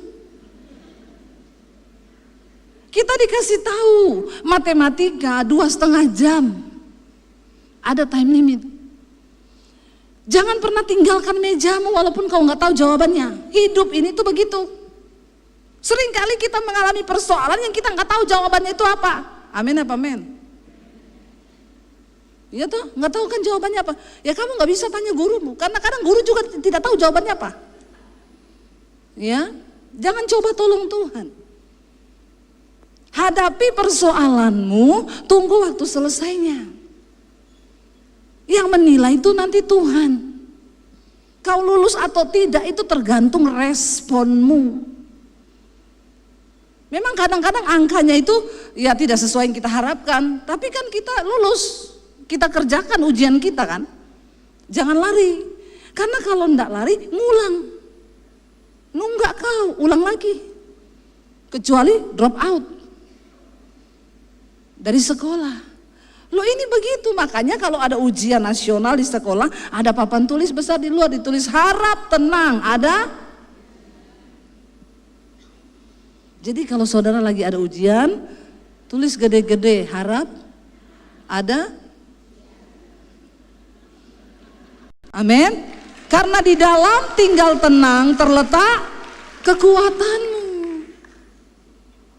[SPEAKER 3] Kita dikasih tahu matematika 2,5 jam, ada time limit. Jangan pernah tinggalkan mejamu walaupun kau nggak tahu jawabannya. Hidup ini tuh begitu. Seringkali kita mengalami persoalan yang kita nggak tahu jawabannya itu apa. Amin apa amin? Iya tuh, nggak tahu kan jawabannya apa. Ya kamu nggak bisa tanya gurumu, karena kadang guru juga tidak tahu jawabannya apa. Ya, jangan coba tolong Tuhan. Hadapi persoalanmu, tunggu waktu selesainya. Yang menilai itu nanti Tuhan. Kau lulus atau tidak itu tergantung responmu. Memang kadang-kadang angkanya itu ya tidak sesuai yang kita harapkan, tapi kan kita lulus, kita kerjakan ujian kita kan. Jangan lari, karena kalau enggak lari ngulang. Nunggak kau, ulang lagi. Kecuali drop out dari sekolah. Loh ini begitu, makanya kalau ada ujian nasional di sekolah, ada papan tulis besar di luar, ditulis harap tenang, ada. Jadi kalau saudara lagi ada ujian, tulis gede-gede, harap ada. Amin. Karena di dalam tinggal tenang terletak kekuatanmu.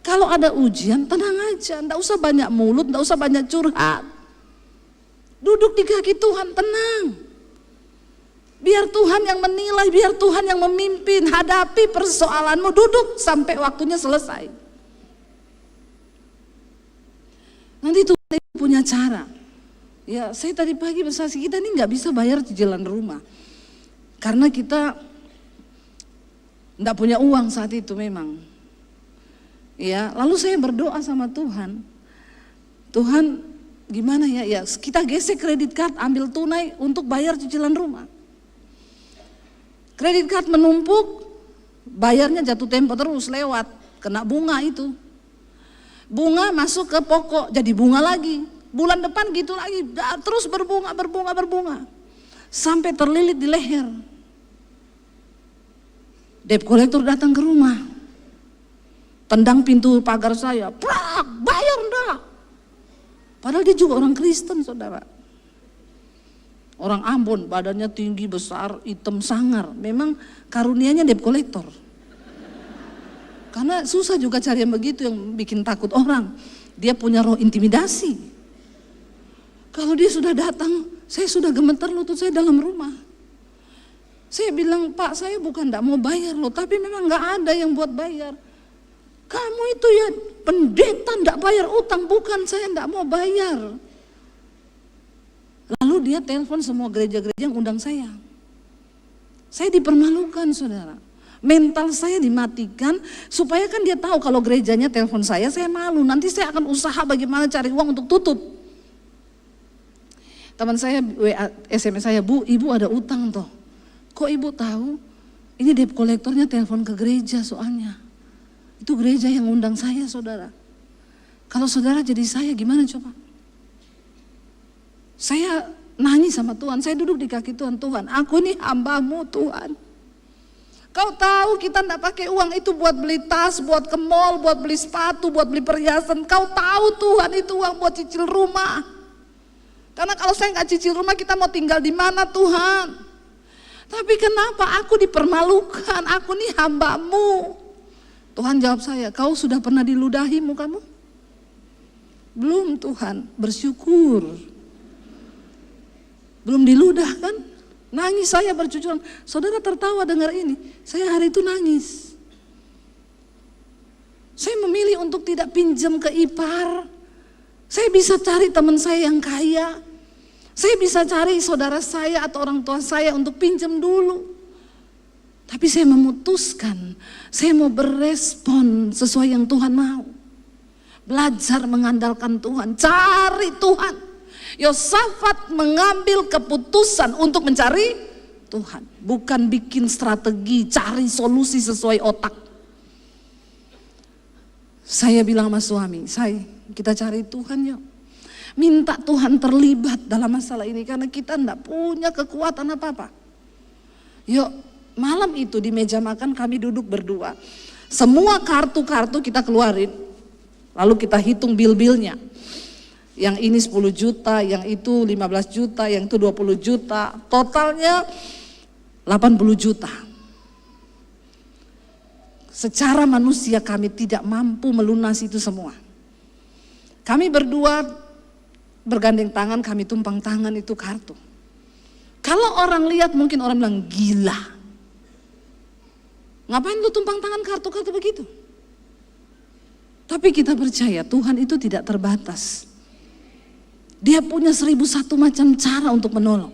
[SPEAKER 3] Kalau ada ujian, tenang aja, enggak usah banyak mulut, enggak usah banyak curhat. Duduk di kaki Tuhan, tenang. Biar Tuhan yang menilai, biar Tuhan yang memimpin. Hadapi persoalanmu, duduk sampai waktunya selesai. Nanti Tuhan punya cara. Ya, saya tadi pagi bersaksi, kita ini enggak bisa bayar cicilan rumah. Karena kita enggak punya uang saat itu memang. Ya, lalu saya berdoa sama Tuhan. Tuhan, gimana ya? Ya, kita gesek kredit card, ambil tunai untuk bayar cicilan rumah. Kredit card menumpuk, bayarnya jatuh tempo terus lewat, kena bunga itu. Bunga masuk ke pokok, jadi bunga lagi. Bulan depan gitu lagi, terus berbunga. Sampai terlilit di leher. Debt collector datang ke rumah. Tendang pintu pagar saya, prak, bayar enggak. Padahal dia juga orang Kristen, saudara. Orang Ambon, badannya tinggi, besar, hitam sangar. Memang karunianya debt collector. Karena susah juga cari yang begitu, yang bikin takut orang. Dia punya roh intimidasi. Kalau dia sudah datang, saya sudah gemeter lutut saya dalam rumah. Saya bilang, Pak, saya bukan enggak mau bayar loh, tapi memang enggak ada yang buat bayar. Kamu itu ya pendeta enggak bayar utang, bukan, saya enggak mau bayar. Lalu dia telepon semua gereja-gereja yang undang saya. Saya dipermalukan, saudara. Mental saya dimatikan, supaya kan dia tahu kalau gerejanya telepon saya malu. Nanti saya akan usaha bagaimana cari uang untuk tutup. Teman saya WA, SMS saya, Bu, ibu ada utang toh. Kok ibu tahu? Ini debt collectornya telepon ke gereja soalnya. Itu gereja yang undang saya, saudara. Kalau saudara jadi saya gimana coba? Saya nangis sama Tuhan, saya duduk di kaki Tuhan. Tuhan, aku ini hamba-Mu Tuhan. Kau tahu kita tidak pakai uang itu buat beli tas, buat ke mall, buat beli sepatu, buat beli perhiasan. Kau tahu Tuhan itu uang buat cicil rumah. Karena kalau saya nggak cicil rumah, kita mau tinggal di mana Tuhan? Tapi kenapa aku dipermalukan? Aku nih hamba-Mu. Tuhan jawab saya, kau sudah pernah diludahimu kamu? Belum Tuhan, bersyukur. Belum diludah kan? Nangis saya bercucuran. Saudara tertawa dengar ini. Saya hari itu nangis. Saya memilih untuk tidak pinjam ke ipar. Saya bisa cari teman saya yang kaya. Saya bisa cari saudara saya atau orang tua saya untuk pinjam dulu. Tapi saya memutuskan, saya mau berespon sesuai yang Tuhan mau. Belajar mengandalkan Tuhan, cari Tuhan. Yosafat mengambil keputusan untuk mencari Tuhan. Bukan bikin strategi, cari solusi sesuai otak. Saya bilang sama suami, kita cari Tuhan yuk. Minta Tuhan terlibat dalam masalah ini karena kita enggak punya kekuatan apa-apa. Yuk, malam itu di meja makan kami duduk berdua. Semua kartu-kartu kita keluarin. Lalu kita hitung bil-bilnya. Yang ini 10 juta, yang itu 15 juta, yang itu 20 juta. Totalnya 80 juta. Secara manusia kami tidak mampu melunasi itu semua. Kami berdua bergandeng tangan, kami tumpang tangan itu kartu. Kalau orang lihat mungkin orang bilang gila. Ngapain lu tumpang tangan kartu-kartu begitu? Tapi kita percaya Tuhan itu tidak terbatas. Dia punya 1001 macam cara untuk menolong.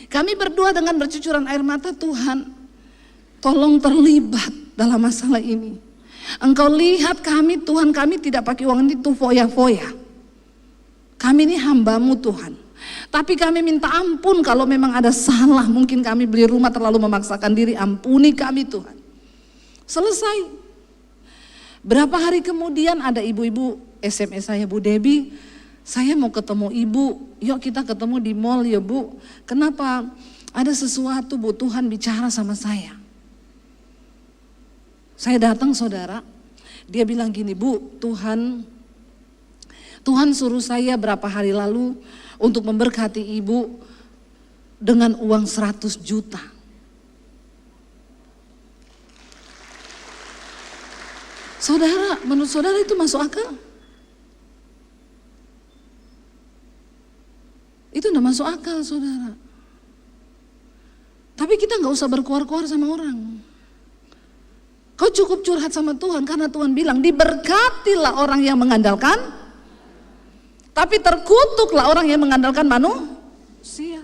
[SPEAKER 3] Kami berdua dengan bercucuran air mata, Tuhan tolong terlibat dalam masalah ini. Engkau lihat kami, Tuhan, kami tidak pakai uang itu foya-foya. Kami ini hamba-Mu Tuhan. Tapi kami minta ampun kalau memang ada salah. Mungkin kami beli rumah terlalu memaksakan diri, ampuni kami Tuhan. Selesai. Berapa hari kemudian ada ibu-ibu SMS saya, Bu Debbie, saya mau ketemu ibu, yuk kita ketemu di mall ya Bu. Kenapa? Ada sesuatu Bu, Tuhan bicara sama saya. Saya datang saudara, dia bilang gini, Bu, Tuhan suruh saya berapa hari lalu untuk memberkati ibu dengan uang 100 juta. Saudara, menurut saudara itu masuk akal? Itu enggak masuk akal saudara. Tapi kita gak usah berkuar-kuar sama orang. Kau cukup curhat sama Tuhan karena Tuhan bilang diberkatilah orang yang mengandalkan. Tapi terkutuklah orang yang mengandalkan manusia.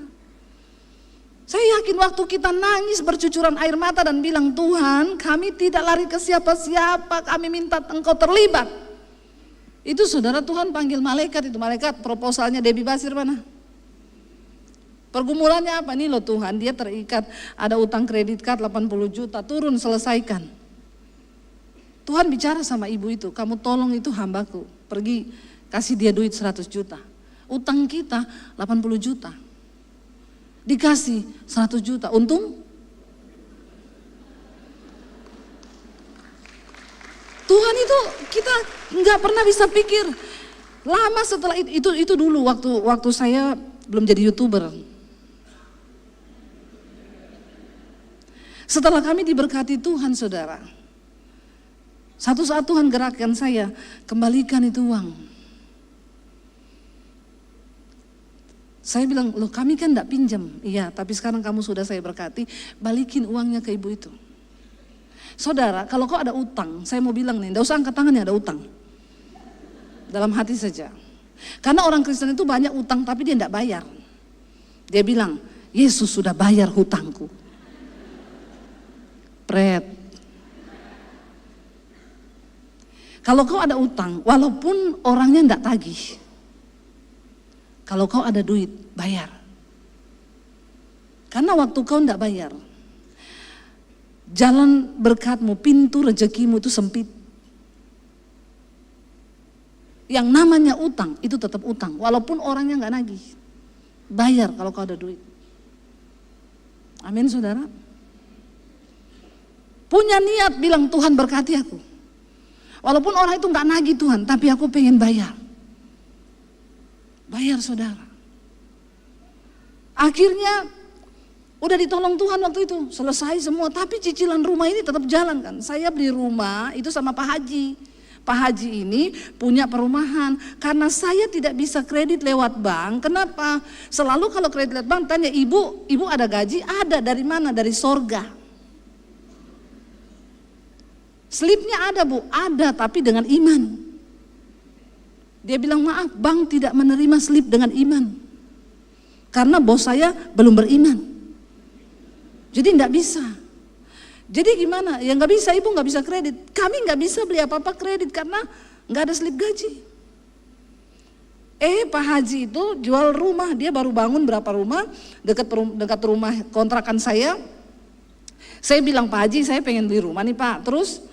[SPEAKER 3] Saya yakin waktu kita nangis bercucuran air mata dan bilang Tuhan kami tidak lari ke siapa-siapa, kami minta Engkau terlibat. Itu saudara Tuhan panggil malaikat, itu malaikat proposalnya Debbie Basir mana? Pergumulannya apa? Nih loh Tuhan, dia terikat, ada utang kredit card 80 juta, turun selesaikan. Tuhan bicara sama ibu itu, kamu tolong itu hambaku, pergi kasih dia duit 100 juta. Utang kita 80 juta. Dikasih 100 juta, untung Tuhan itu kita nggak pernah bisa pikir. Lama setelah itu dulu waktu saya belum jadi YouTuber. Setelah kami diberkati Tuhan saudara, satu saat Tuhan gerakkan saya, kembalikan itu uang. Saya bilang, loh kami kan enggak pinjam. Iya, tapi sekarang kamu sudah saya berkati, balikin uangnya ke ibu itu. Saudara, kalau kau ada utang, saya mau bilang nih, enggak usah angkat tangan ya ada utang. Dalam hati saja. Karena orang Kristen itu banyak utang tapi dia enggak bayar. Dia bilang, Yesus sudah bayar hutangku. Pret. Kalau kau ada utang, walaupun orangnya enggak tagih. Kalau kau ada duit, bayar. Karena waktu kau enggak bayar, jalan berkatmu, pintu rezekimu itu sempit. Yang namanya utang, itu tetap utang. Walaupun orangnya enggak nagih. Bayar kalau kau ada duit. Amin saudara. punya niat bilang Tuhan berkati aku. Walaupun orang itu nggak nagih Tuhan, tapi aku pengen bayar. Bayar saudara. Akhirnya udah ditolong Tuhan waktu itu, selesai semua. Tapi cicilan rumah ini tetap jalan kan. Saya beli rumah itu sama Pak Haji. Pak Haji ini punya perumahan. Karena saya tidak bisa kredit lewat bank. Kenapa? Selalu kalau kredit lewat bank tanya, ibu ada gaji? Ada, dari mana? Dari sorga. Slipnya ada Bu? Ada, tapi dengan iman. Dia bilang, maaf bank tidak menerima slip dengan iman. Karena bos saya belum beriman. Jadi enggak bisa. Jadi gimana? Ya nggak bisa, ibu nggak bisa kredit. Kami nggak bisa beli apa-apa kredit karena nggak ada slip gaji. Pak Haji itu jual rumah, dia baru bangun berapa rumah dekat rumah kontrakan saya. Saya bilang, Pak Haji saya pengen beli rumah nih Pak. Terus,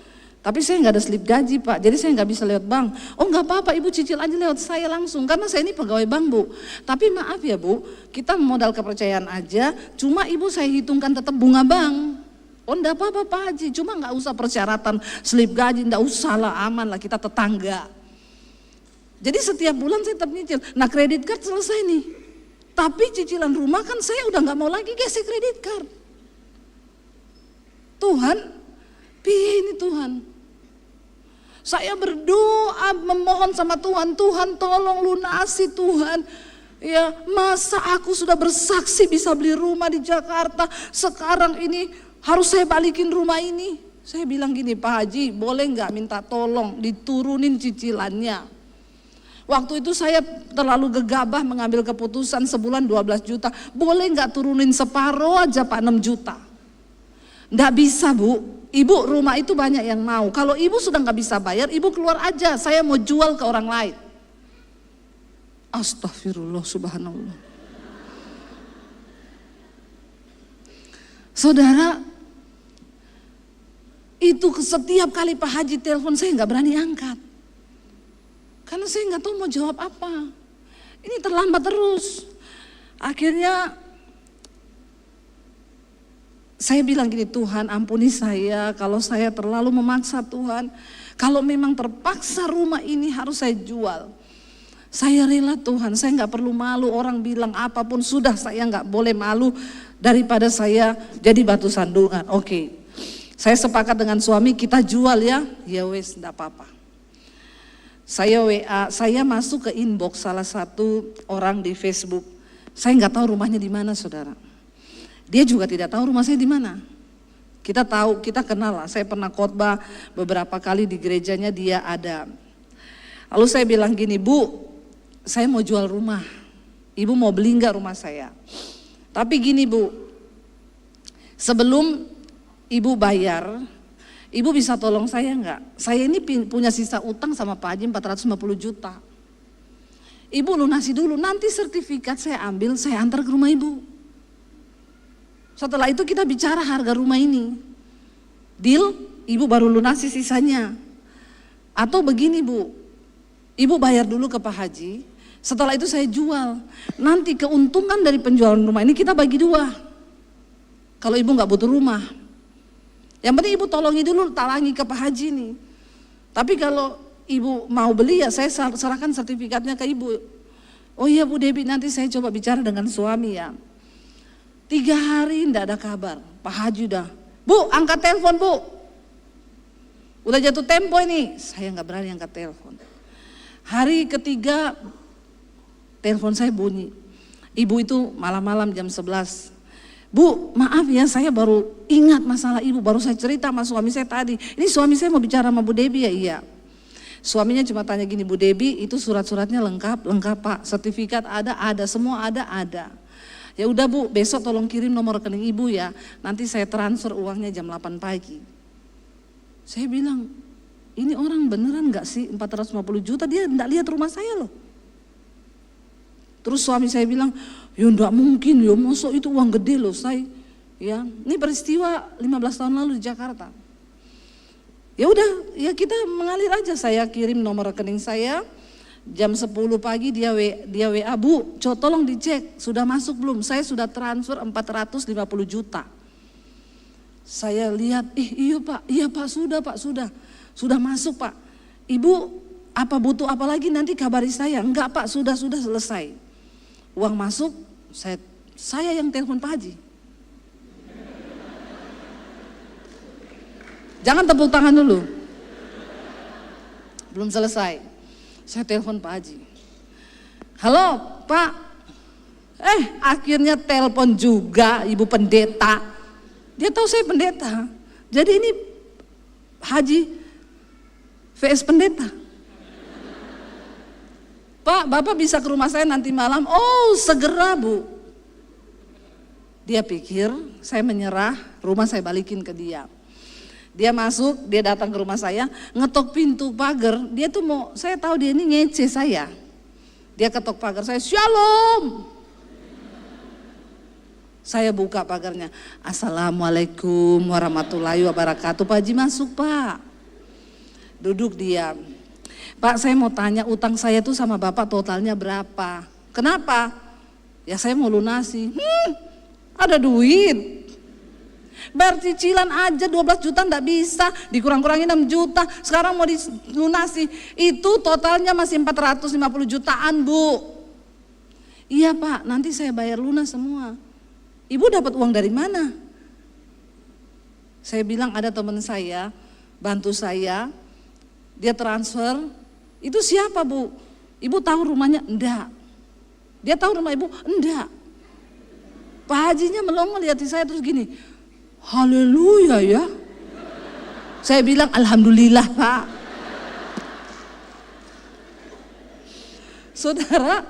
[SPEAKER 3] tapi saya nggak ada slip gaji Pak, jadi saya nggak bisa lewat bank. Oh nggak apa-apa, ibu cicil aja lewat saya langsung, karena saya ini pegawai bank Bu. Tapi maaf ya Bu, kita modal kepercayaan aja, cuma ibu saya hitungkan tetap bunga bank. Oh enggak apa-apa Pak Haji, cuma enggak usah persyaratan slip gaji, enggak usah lah, aman lah, kita tetangga. Jadi setiap bulan saya tetap nyicil. Nah kredit card selesai nih. Tapi cicilan rumah kan saya udah enggak mau lagi gesek kredit card. Tuhan, piye ini Tuhan? Saya berdoa memohon sama Tuhan, Tuhan tolong lunasi Tuhan. Ya, masa aku sudah bersaksi bisa beli rumah di Jakarta, sekarang ini harus saya balikin rumah ini. Saya bilang gini, Pak Haji boleh nggak minta tolong diturunin cicilannya. Waktu itu saya terlalu gegabah mengambil keputusan sebulan 12 juta. Boleh nggak turunin separuh aja Pak, 6 juta. Nggak bisa Bu, ibu rumah itu banyak yang mau. Kalau ibu sudah nggak bisa bayar, ibu keluar aja, saya mau jual ke orang lain. Astagfirullah, subhanallah. Saudara, itu setiap kali Pak Haji telepon saya nggak berani angkat. Karena saya nggak tahu mau jawab apa. Ini terlambat terus. Akhirnya saya bilang gini, Tuhan ampuni saya kalau saya terlalu memaksa Tuhan. Kalau memang terpaksa rumah ini harus saya jual. Saya rela Tuhan, saya nggak perlu malu, orang bilang apapun sudah, saya nggak boleh malu daripada saya jadi batu sandungan. Oke. Saya sepakat dengan suami, kita jual ya wes enggak apa-apa. Saya WA, saya masuk ke inbox salah satu orang di Facebook. Saya nggak tahu rumahnya di mana saudara. Dia juga tidak tahu rumah saya di mana. Kita tahu, kita kenal lah, saya pernah khotbah beberapa kali di gerejanya dia ada. Lalu saya bilang gini, Bu, saya mau jual rumah. Ibu mau beli nggak rumah saya? Tapi gini Bu, sebelum ibu bayar, ibu bisa tolong saya enggak? Saya ini punya sisa utang sama Pak Haji 450 juta. Ibu lunasi dulu, nanti sertifikat saya ambil, saya antar ke rumah ibu. Setelah itu kita bicara harga rumah ini. Deal, ibu baru lunasi sisanya. Atau begini Bu, ibu bayar dulu ke Pak Haji, setelah itu saya jual. Nanti keuntungan dari penjualan rumah ini kita bagi 2. Kalau ibu nggak butuh rumah. Yang penting ibu tolongi dulu, talangi ke Pak Haji nih. Tapi kalau ibu mau beli ya saya serahkan sertifikatnya ke ibu. Oh iya Bu Debbie, nanti saya coba bicara dengan suami ya. 3 hari enggak ada kabar. Pak Haji udah, Bu angkat telepon Bu. Udah jatuh tempo ini. Saya nggak berani angkat telepon. Hari ketiga telepon saya bunyi. Ibu itu malam-malam jam 11. Bu, maaf ya saya baru ingat masalah ibu, baru saya cerita sama suami saya tadi. Ini suami saya mau bicara sama Bu Debbie ya, iya. Suaminya cuma tanya gini, Bu Debbie itu surat-suratnya lengkap Pak, sertifikat ada, semua ada. Ya udah Bu, besok tolong kirim nomor rekening ibu ya, nanti saya transfer uangnya jam 8 pagi. Saya bilang, ini orang beneran gak sih 450 juta, dia enggak lihat rumah saya loh. Terus suami saya bilang, ya enggak mungkin, ya masuk itu uang gede loh saya. Ya, ini peristiwa 15 tahun lalu di Jakarta. Ya udah, ya kita mengalir aja, saya kirim nomor rekening saya. Jam 10 pagi dia WA, Bu, tolong dicek sudah masuk belum? Saya sudah transfer 450 juta. Saya lihat, iya pak, sudah masuk pak. Ibu apa butuh apa lagi nanti kabari saya. Enggak pak, sudah selesai. Uang masuk, saya yang telepon Pak Haji. Jangan tepuk tangan dulu. Belum selesai. Saya telepon Pak Haji. Halo Pak. Akhirnya telepon juga Ibu Pendeta. Dia tahu saya pendeta. Jadi ini Haji VS Pendeta. Pak, Bapak bisa ke rumah saya nanti malam? Oh, segera Bu. Dia pikir saya menyerah, rumah saya balikin ke dia. Dia masuk, dia datang ke rumah saya, ngetok pintu pagar. Dia tuh saya tahu dia ini ngece saya. Dia ketok pagar saya, Shalom. Saya buka pagarnya, Assalamualaikum warahmatullahi wabarakatuh. Pak Haji masuk Pak. Duduk diam. Pak, saya mau tanya utang saya tuh sama Bapak totalnya berapa? Kenapa? Ya saya mau lunasi. Ada duit. Bayar cicilan aja 12 juta enggak bisa, dikurang-kurangin 6 juta, sekarang mau dilunasi, itu totalnya masih 450 jutaan Bu. Iya Pak, nanti saya bayar lunas semua. Ibu dapat uang dari mana? Saya bilang ada teman saya, bantu saya, dia transfer, itu siapa Bu? Ibu tahu rumahnya? Enggak. Dia tahu rumah Ibu? Enggak. Pak Hajinya melongo lihat saya terus gini, haleluya ya. Saya bilang alhamdulillah Pak. Saudara,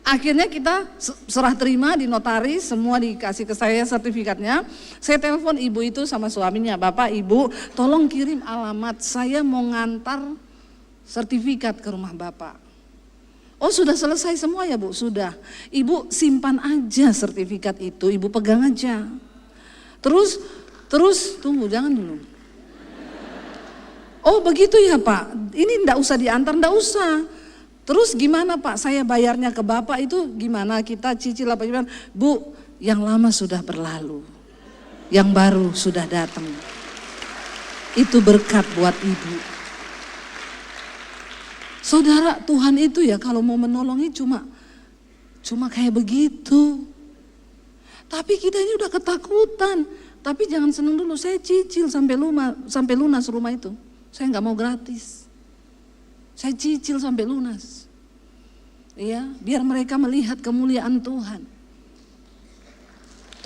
[SPEAKER 3] akhirnya kita serah terima di notaris, semua dikasih ke saya sertifikatnya. Saya telepon ibu itu sama suaminya, Bapak Ibu tolong kirim alamat, saya mau ngantar sertifikat ke rumah Bapak. Oh sudah selesai semua ya Bu? Sudah. Ibu simpan aja sertifikat itu, Ibu pegang aja. Terus tunggu, jangan dulu. Oh begitu ya Pak, ini enggak usah diantar, enggak usah. Terus gimana Pak, saya bayarnya ke Bapak itu gimana, kita cicil apa gimana? Bu, yang lama sudah berlalu, yang baru sudah datang. Itu berkat buat Ibu. Saudara, Tuhan itu ya kalau mau menolongi cuma kayak begitu. Tapi kita ini udah ketakutan. Tapi jangan seneng dulu, saya cicil sampai lunas rumah itu. Saya nggak mau gratis. Saya cicil sampai lunas. Ya, biar mereka melihat kemuliaan Tuhan.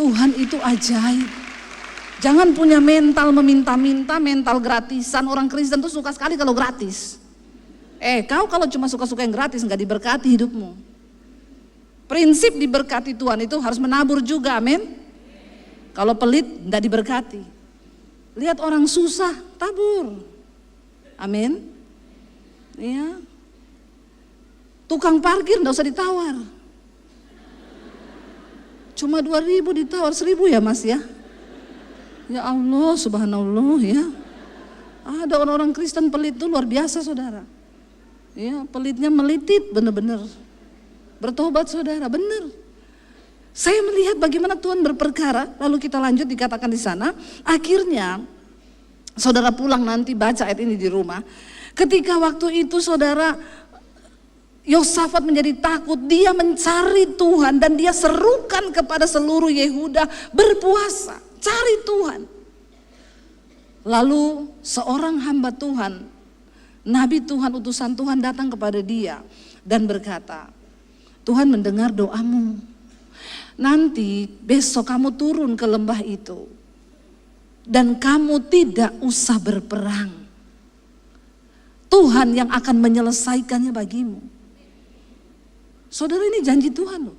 [SPEAKER 3] Tuhan itu ajaib. Jangan punya mental meminta-minta, mental gratisan. Orang Kristen tuh suka sekali kalau gratis. Kau kalau cuma suka-suka yang gratis nggak diberkati hidupmu. Prinsip diberkati Tuhan itu harus menabur juga, amin. Kalau pelit nggak diberkati. Lihat orang susah, tabur, amin. Iya. Tukang parkir nggak usah ditawar. Cuma 2.000 ditawar 1.000 ya Mas ya. Ya Allah, subhanallah ya. Ada orang-orang Kristen pelit itu luar biasa saudara. Ya, pelitnya melitit benar-benar. Bertobat saudara, benar. Saya melihat bagaimana Tuhan berperkara, lalu kita lanjut dikatakan di sana, akhirnya saudara pulang nanti baca ayat ini di rumah. Ketika waktu itu saudara Yosafat menjadi takut, dia mencari Tuhan dan dia serukan kepada seluruh Yehuda berpuasa, cari Tuhan. Lalu seorang hamba Tuhan, Nabi Tuhan, utusan Tuhan datang kepada dia dan berkata, Tuhan mendengar doamu. Nanti besok kamu turun ke lembah itu dan kamu tidak usah berperang. Tuhan yang akan menyelesaikannya bagimu. Saudara, ini janji Tuhan loh.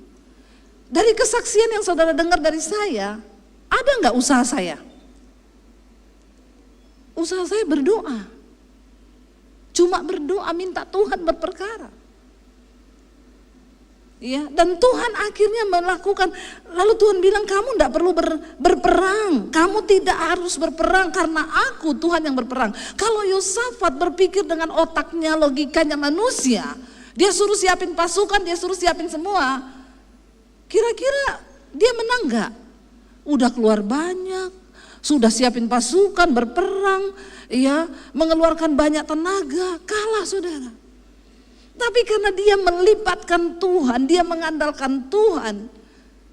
[SPEAKER 3] Dari kesaksian yang saudara dengar dari saya, ada nggak usaha saya? Usaha saya berdoa. Cuma berdoa minta Tuhan berperkara. Ya, dan Tuhan akhirnya melakukan. Lalu Tuhan bilang kamu tidak perlu berperang. Kamu tidak harus berperang karena aku Tuhan yang berperang. Kalau Yosafat berpikir dengan otaknya, logikanya manusia, dia suruh siapin pasukan, dia suruh siapin semua. Kira-kira dia menang gak? udah keluar banyak, sudah siapin pasukan berperang, ya, mengeluarkan banyak tenaga, kalah saudara. Tapi karena dia melibatkan Tuhan, dia mengandalkan Tuhan,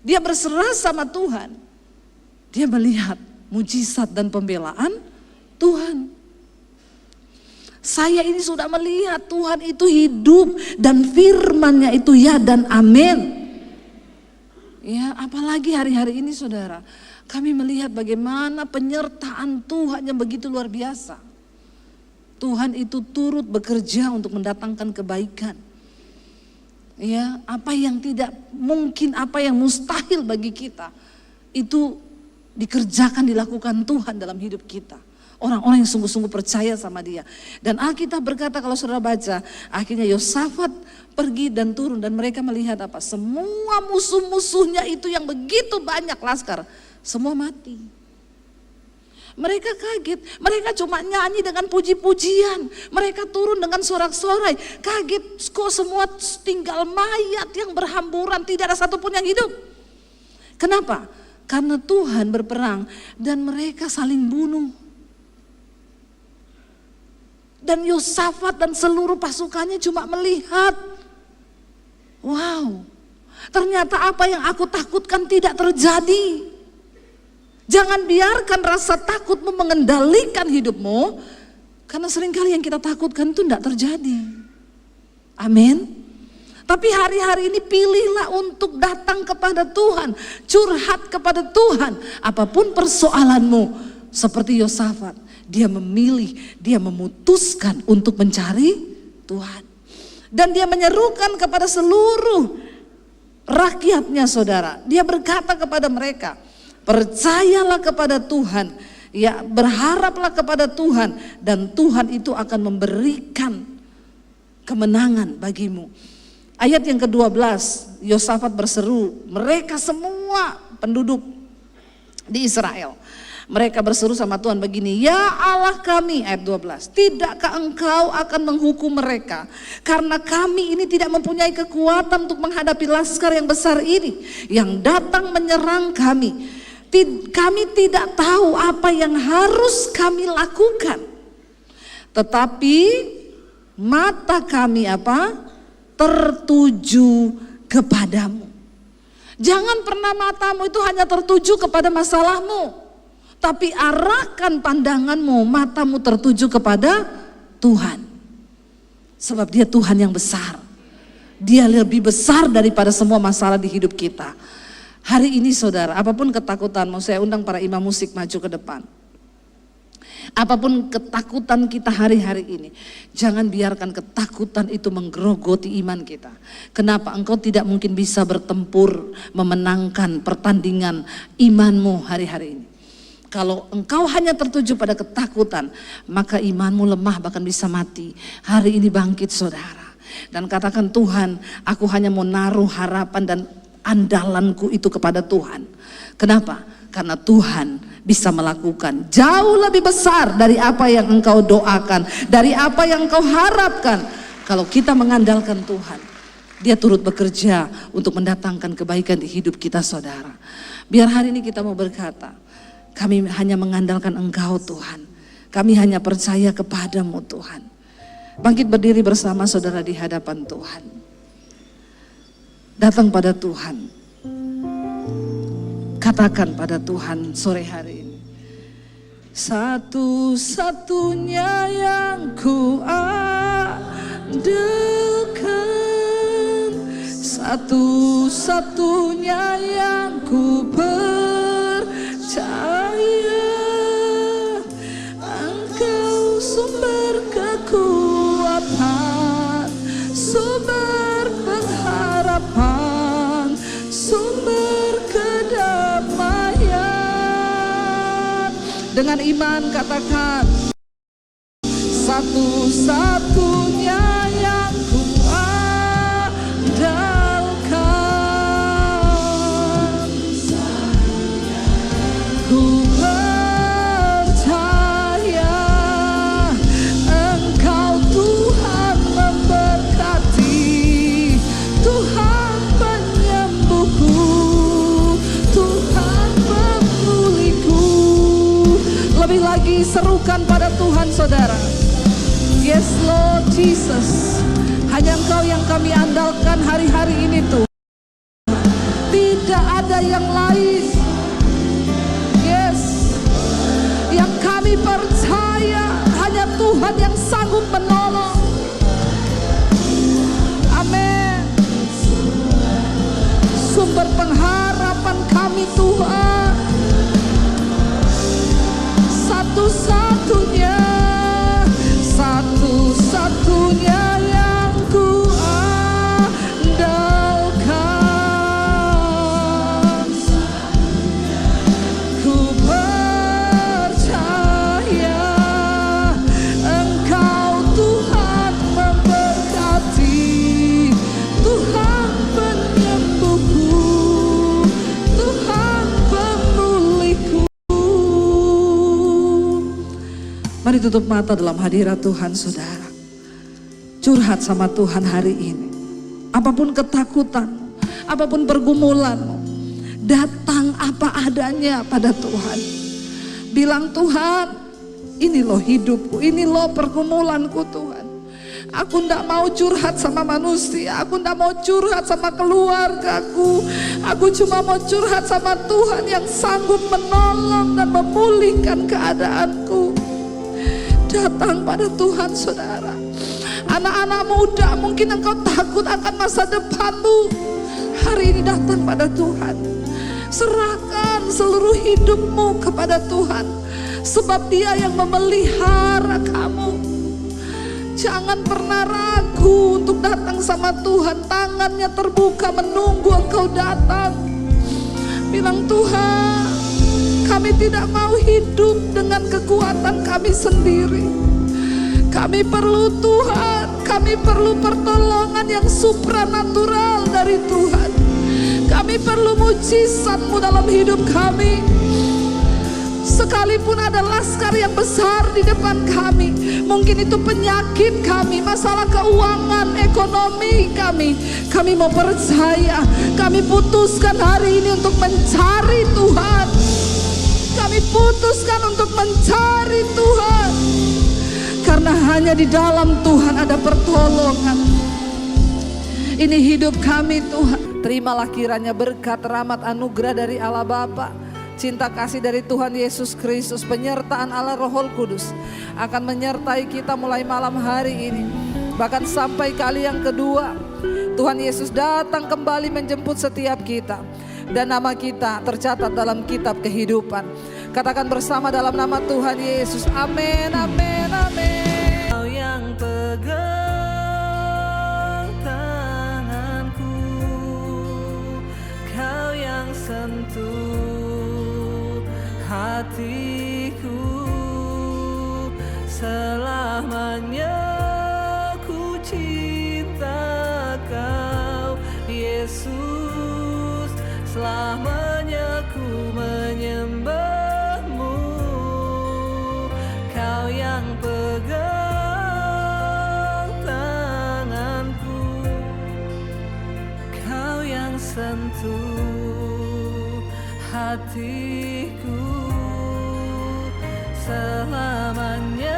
[SPEAKER 3] dia berserah sama Tuhan, dia melihat mujizat dan pembelaan Tuhan. Saya ini sudah melihat Tuhan itu hidup dan firman-Nya itu ya dan amin. Ya, apalagi hari-hari ini saudara, kami melihat bagaimana penyertaan Tuhan yang begitu luar biasa. Tuhan itu turut bekerja untuk mendatangkan kebaikan. Ya, apa yang tidak mungkin, apa yang mustahil bagi kita, itu dikerjakan, dilakukan Tuhan dalam hidup kita. Orang-orang yang sungguh-sungguh percaya sama dia. Dan Alkitab berkata kalau saudara baca, akhirnya Yosafat pergi dan turun dan mereka melihat apa? Semua musuh-musuhnya itu yang begitu banyak laskar, semua mati. Mereka kaget, mereka cuma nyanyi dengan puji-pujian, mereka turun dengan sorak-sorai, kaget kok semua tinggal mayat yang berhamburan, tidak ada satupun yang hidup. Kenapa? Karena Tuhan berperang dan mereka saling bunuh. Dan Yosafat dan seluruh pasukannya cuma melihat, wow, ternyata apa yang aku takutkan tidak terjadi. Jangan biarkan rasa takutmu mengendalikan hidupmu, karena seringkali yang kita takutkan itu tidak terjadi. Amin. Tapi hari-hari ini pilihlah untuk datang kepada Tuhan, curhat kepada Tuhan, apapun persoalanmu. Seperti Yosafat, dia memilih, dia memutuskan untuk mencari Tuhan. Dan dia menyerukan kepada seluruh rakyatnya saudara. Dia berkata kepada mereka, percayalah kepada Tuhan, ya, berharaplah kepada Tuhan, dan Tuhan itu akan memberikan kemenangan bagimu. Ayat yang ke-12, Yosafat berseru, mereka semua penduduk di Israel. Mereka berseru sama Tuhan begini, ya Allah kami, ayat 12, tidakkah engkau akan menghukum mereka? Karena kami ini tidak mempunyai kekuatan untuk menghadapi laskar yang besar ini, yang datang menyerang kami. Kami tidak tahu apa yang harus kami lakukan. Tetapi mata kami apa? Tertuju kepadamu. Jangan pernah matamu itu hanya tertuju kepada masalahmu. Tapi arahkan pandanganmu, matamu tertuju kepada Tuhan. Sebab dia Tuhan yang besar. Dia lebih besar daripada semua masalah di hidup kita. Hari ini saudara, apapun ketakutanmu, saya undang para imam musik maju ke depan. Apapun ketakutan kita hari-hari ini, jangan biarkan ketakutan itu menggerogoti iman kita. Kenapa? Engkau tidak mungkin bisa bertempur, memenangkan pertandingan imanmu hari-hari ini. Kalau engkau hanya tertuju pada ketakutan, maka imanmu lemah, bahkan bisa mati. Hari ini bangkit saudara, dan katakan, Tuhan, aku hanya mau naruh harapan dan andalanku itu kepada Tuhan. Kenapa? Karena Tuhan bisa melakukan jauh lebih besar dari apa yang engkau doakan, dari apa yang engkau harapkan. Kalau kita mengandalkan Tuhan, dia turut bekerja untuk mendatangkan kebaikan di hidup kita saudara. Biar hari ini kita mau berkata, kami hanya mengandalkan Engkau Tuhan. Kami hanya percaya kepadamu Tuhan. Bangkit berdiri bersama saudara di hadapan Tuhan. Datang pada Tuhan. Katakan pada Tuhan sore hari ini. Satu-satunya yang ku andalkan, satu-satunya yang ku percaya, Engkau sumber kekuatan, sumber pengharapan, sumber kedamaian. Dengan iman katakan, satu-satunya yang ku andalkan, ku percaya Engkau Tuhan memberkati, Tuhan penyembuhku, Tuhan lagi serukan pada Tuhan saudara. Yes Lord Jesus, hanya Engkau yang kami andalkan hari-hari ini Tuhan. Tidak ada yang lain. Yes, yang kami percaya hanya Tuhan yang sanggup menolong. Amin. Sumber pengharapan kami Tuhan, satu-satunya yang ku andalkan. Ku percaya Engkau Tuhan memberkati, Tuhan penyembuhku, Tuhan pemulihku. Mari tutup mata dalam hadirat Tuhan saudara. Curhat sama Tuhan hari ini. Apapun ketakutanmu, apapun pergumulanmu, datang apa adanya pada Tuhan. Bilang, Tuhan, ini loh hidupku, ini loh pergumulanku Tuhan. Aku ndak mau curhat sama manusia, aku ndak mau curhat sama keluargaku. Aku cuma mau curhat sama Tuhan yang sanggup menolong dan memulihkan keadaanku. Datang pada Tuhan saudara. Anak-anak muda, mungkin engkau takut akan masa depanmu. Hari ini datang pada Tuhan. Serahkan seluruh hidupmu kepada Tuhan, sebab Dia yang memelihara kamu. Jangan pernah ragu untuk datang sama Tuhan. Tangannya terbuka menunggu engkau datang. Bilang, Tuhan, kami tidak mau hidup dengan kekuatan kami sendiri. Kami perlu Tuhan, kami perlu pertolongan yang supranatural dari Tuhan. Kami perlu mujizat-Mu dalam hidup kami. Sekalipun ada laskar yang besar di depan kami, mungkin itu penyakit kami, masalah keuangan, ekonomi kami mau percaya, kami putuskan hari ini untuk mencari Tuhan. Kami putuskan untuk mencari Tuhan. Karena hanya di dalam Tuhan ada pertolongan. Ini hidup kami Tuhan. Terimalah kiranya berkat, rahmat, anugerah dari Allah Bapa, cinta kasih dari Tuhan Yesus Kristus, penyertaan Allah Roh Kudus akan menyertai kita mulai malam hari ini. Bahkan sampai kali yang kedua, Tuhan Yesus datang kembali menjemput setiap kita. Dan nama kita tercatat dalam kitab kehidupan. Katakan bersama dalam nama Tuhan Yesus. Amin, amin, amin.
[SPEAKER 4] Kau yang pegang tanganku, Kau yang sentuh hatiku. Selamanya ku cinta Kau Yesus. Selamanya ku menyembah-Mu. Kau yang pegang tanganku, Kau yang sentuh hatiku. Selamanya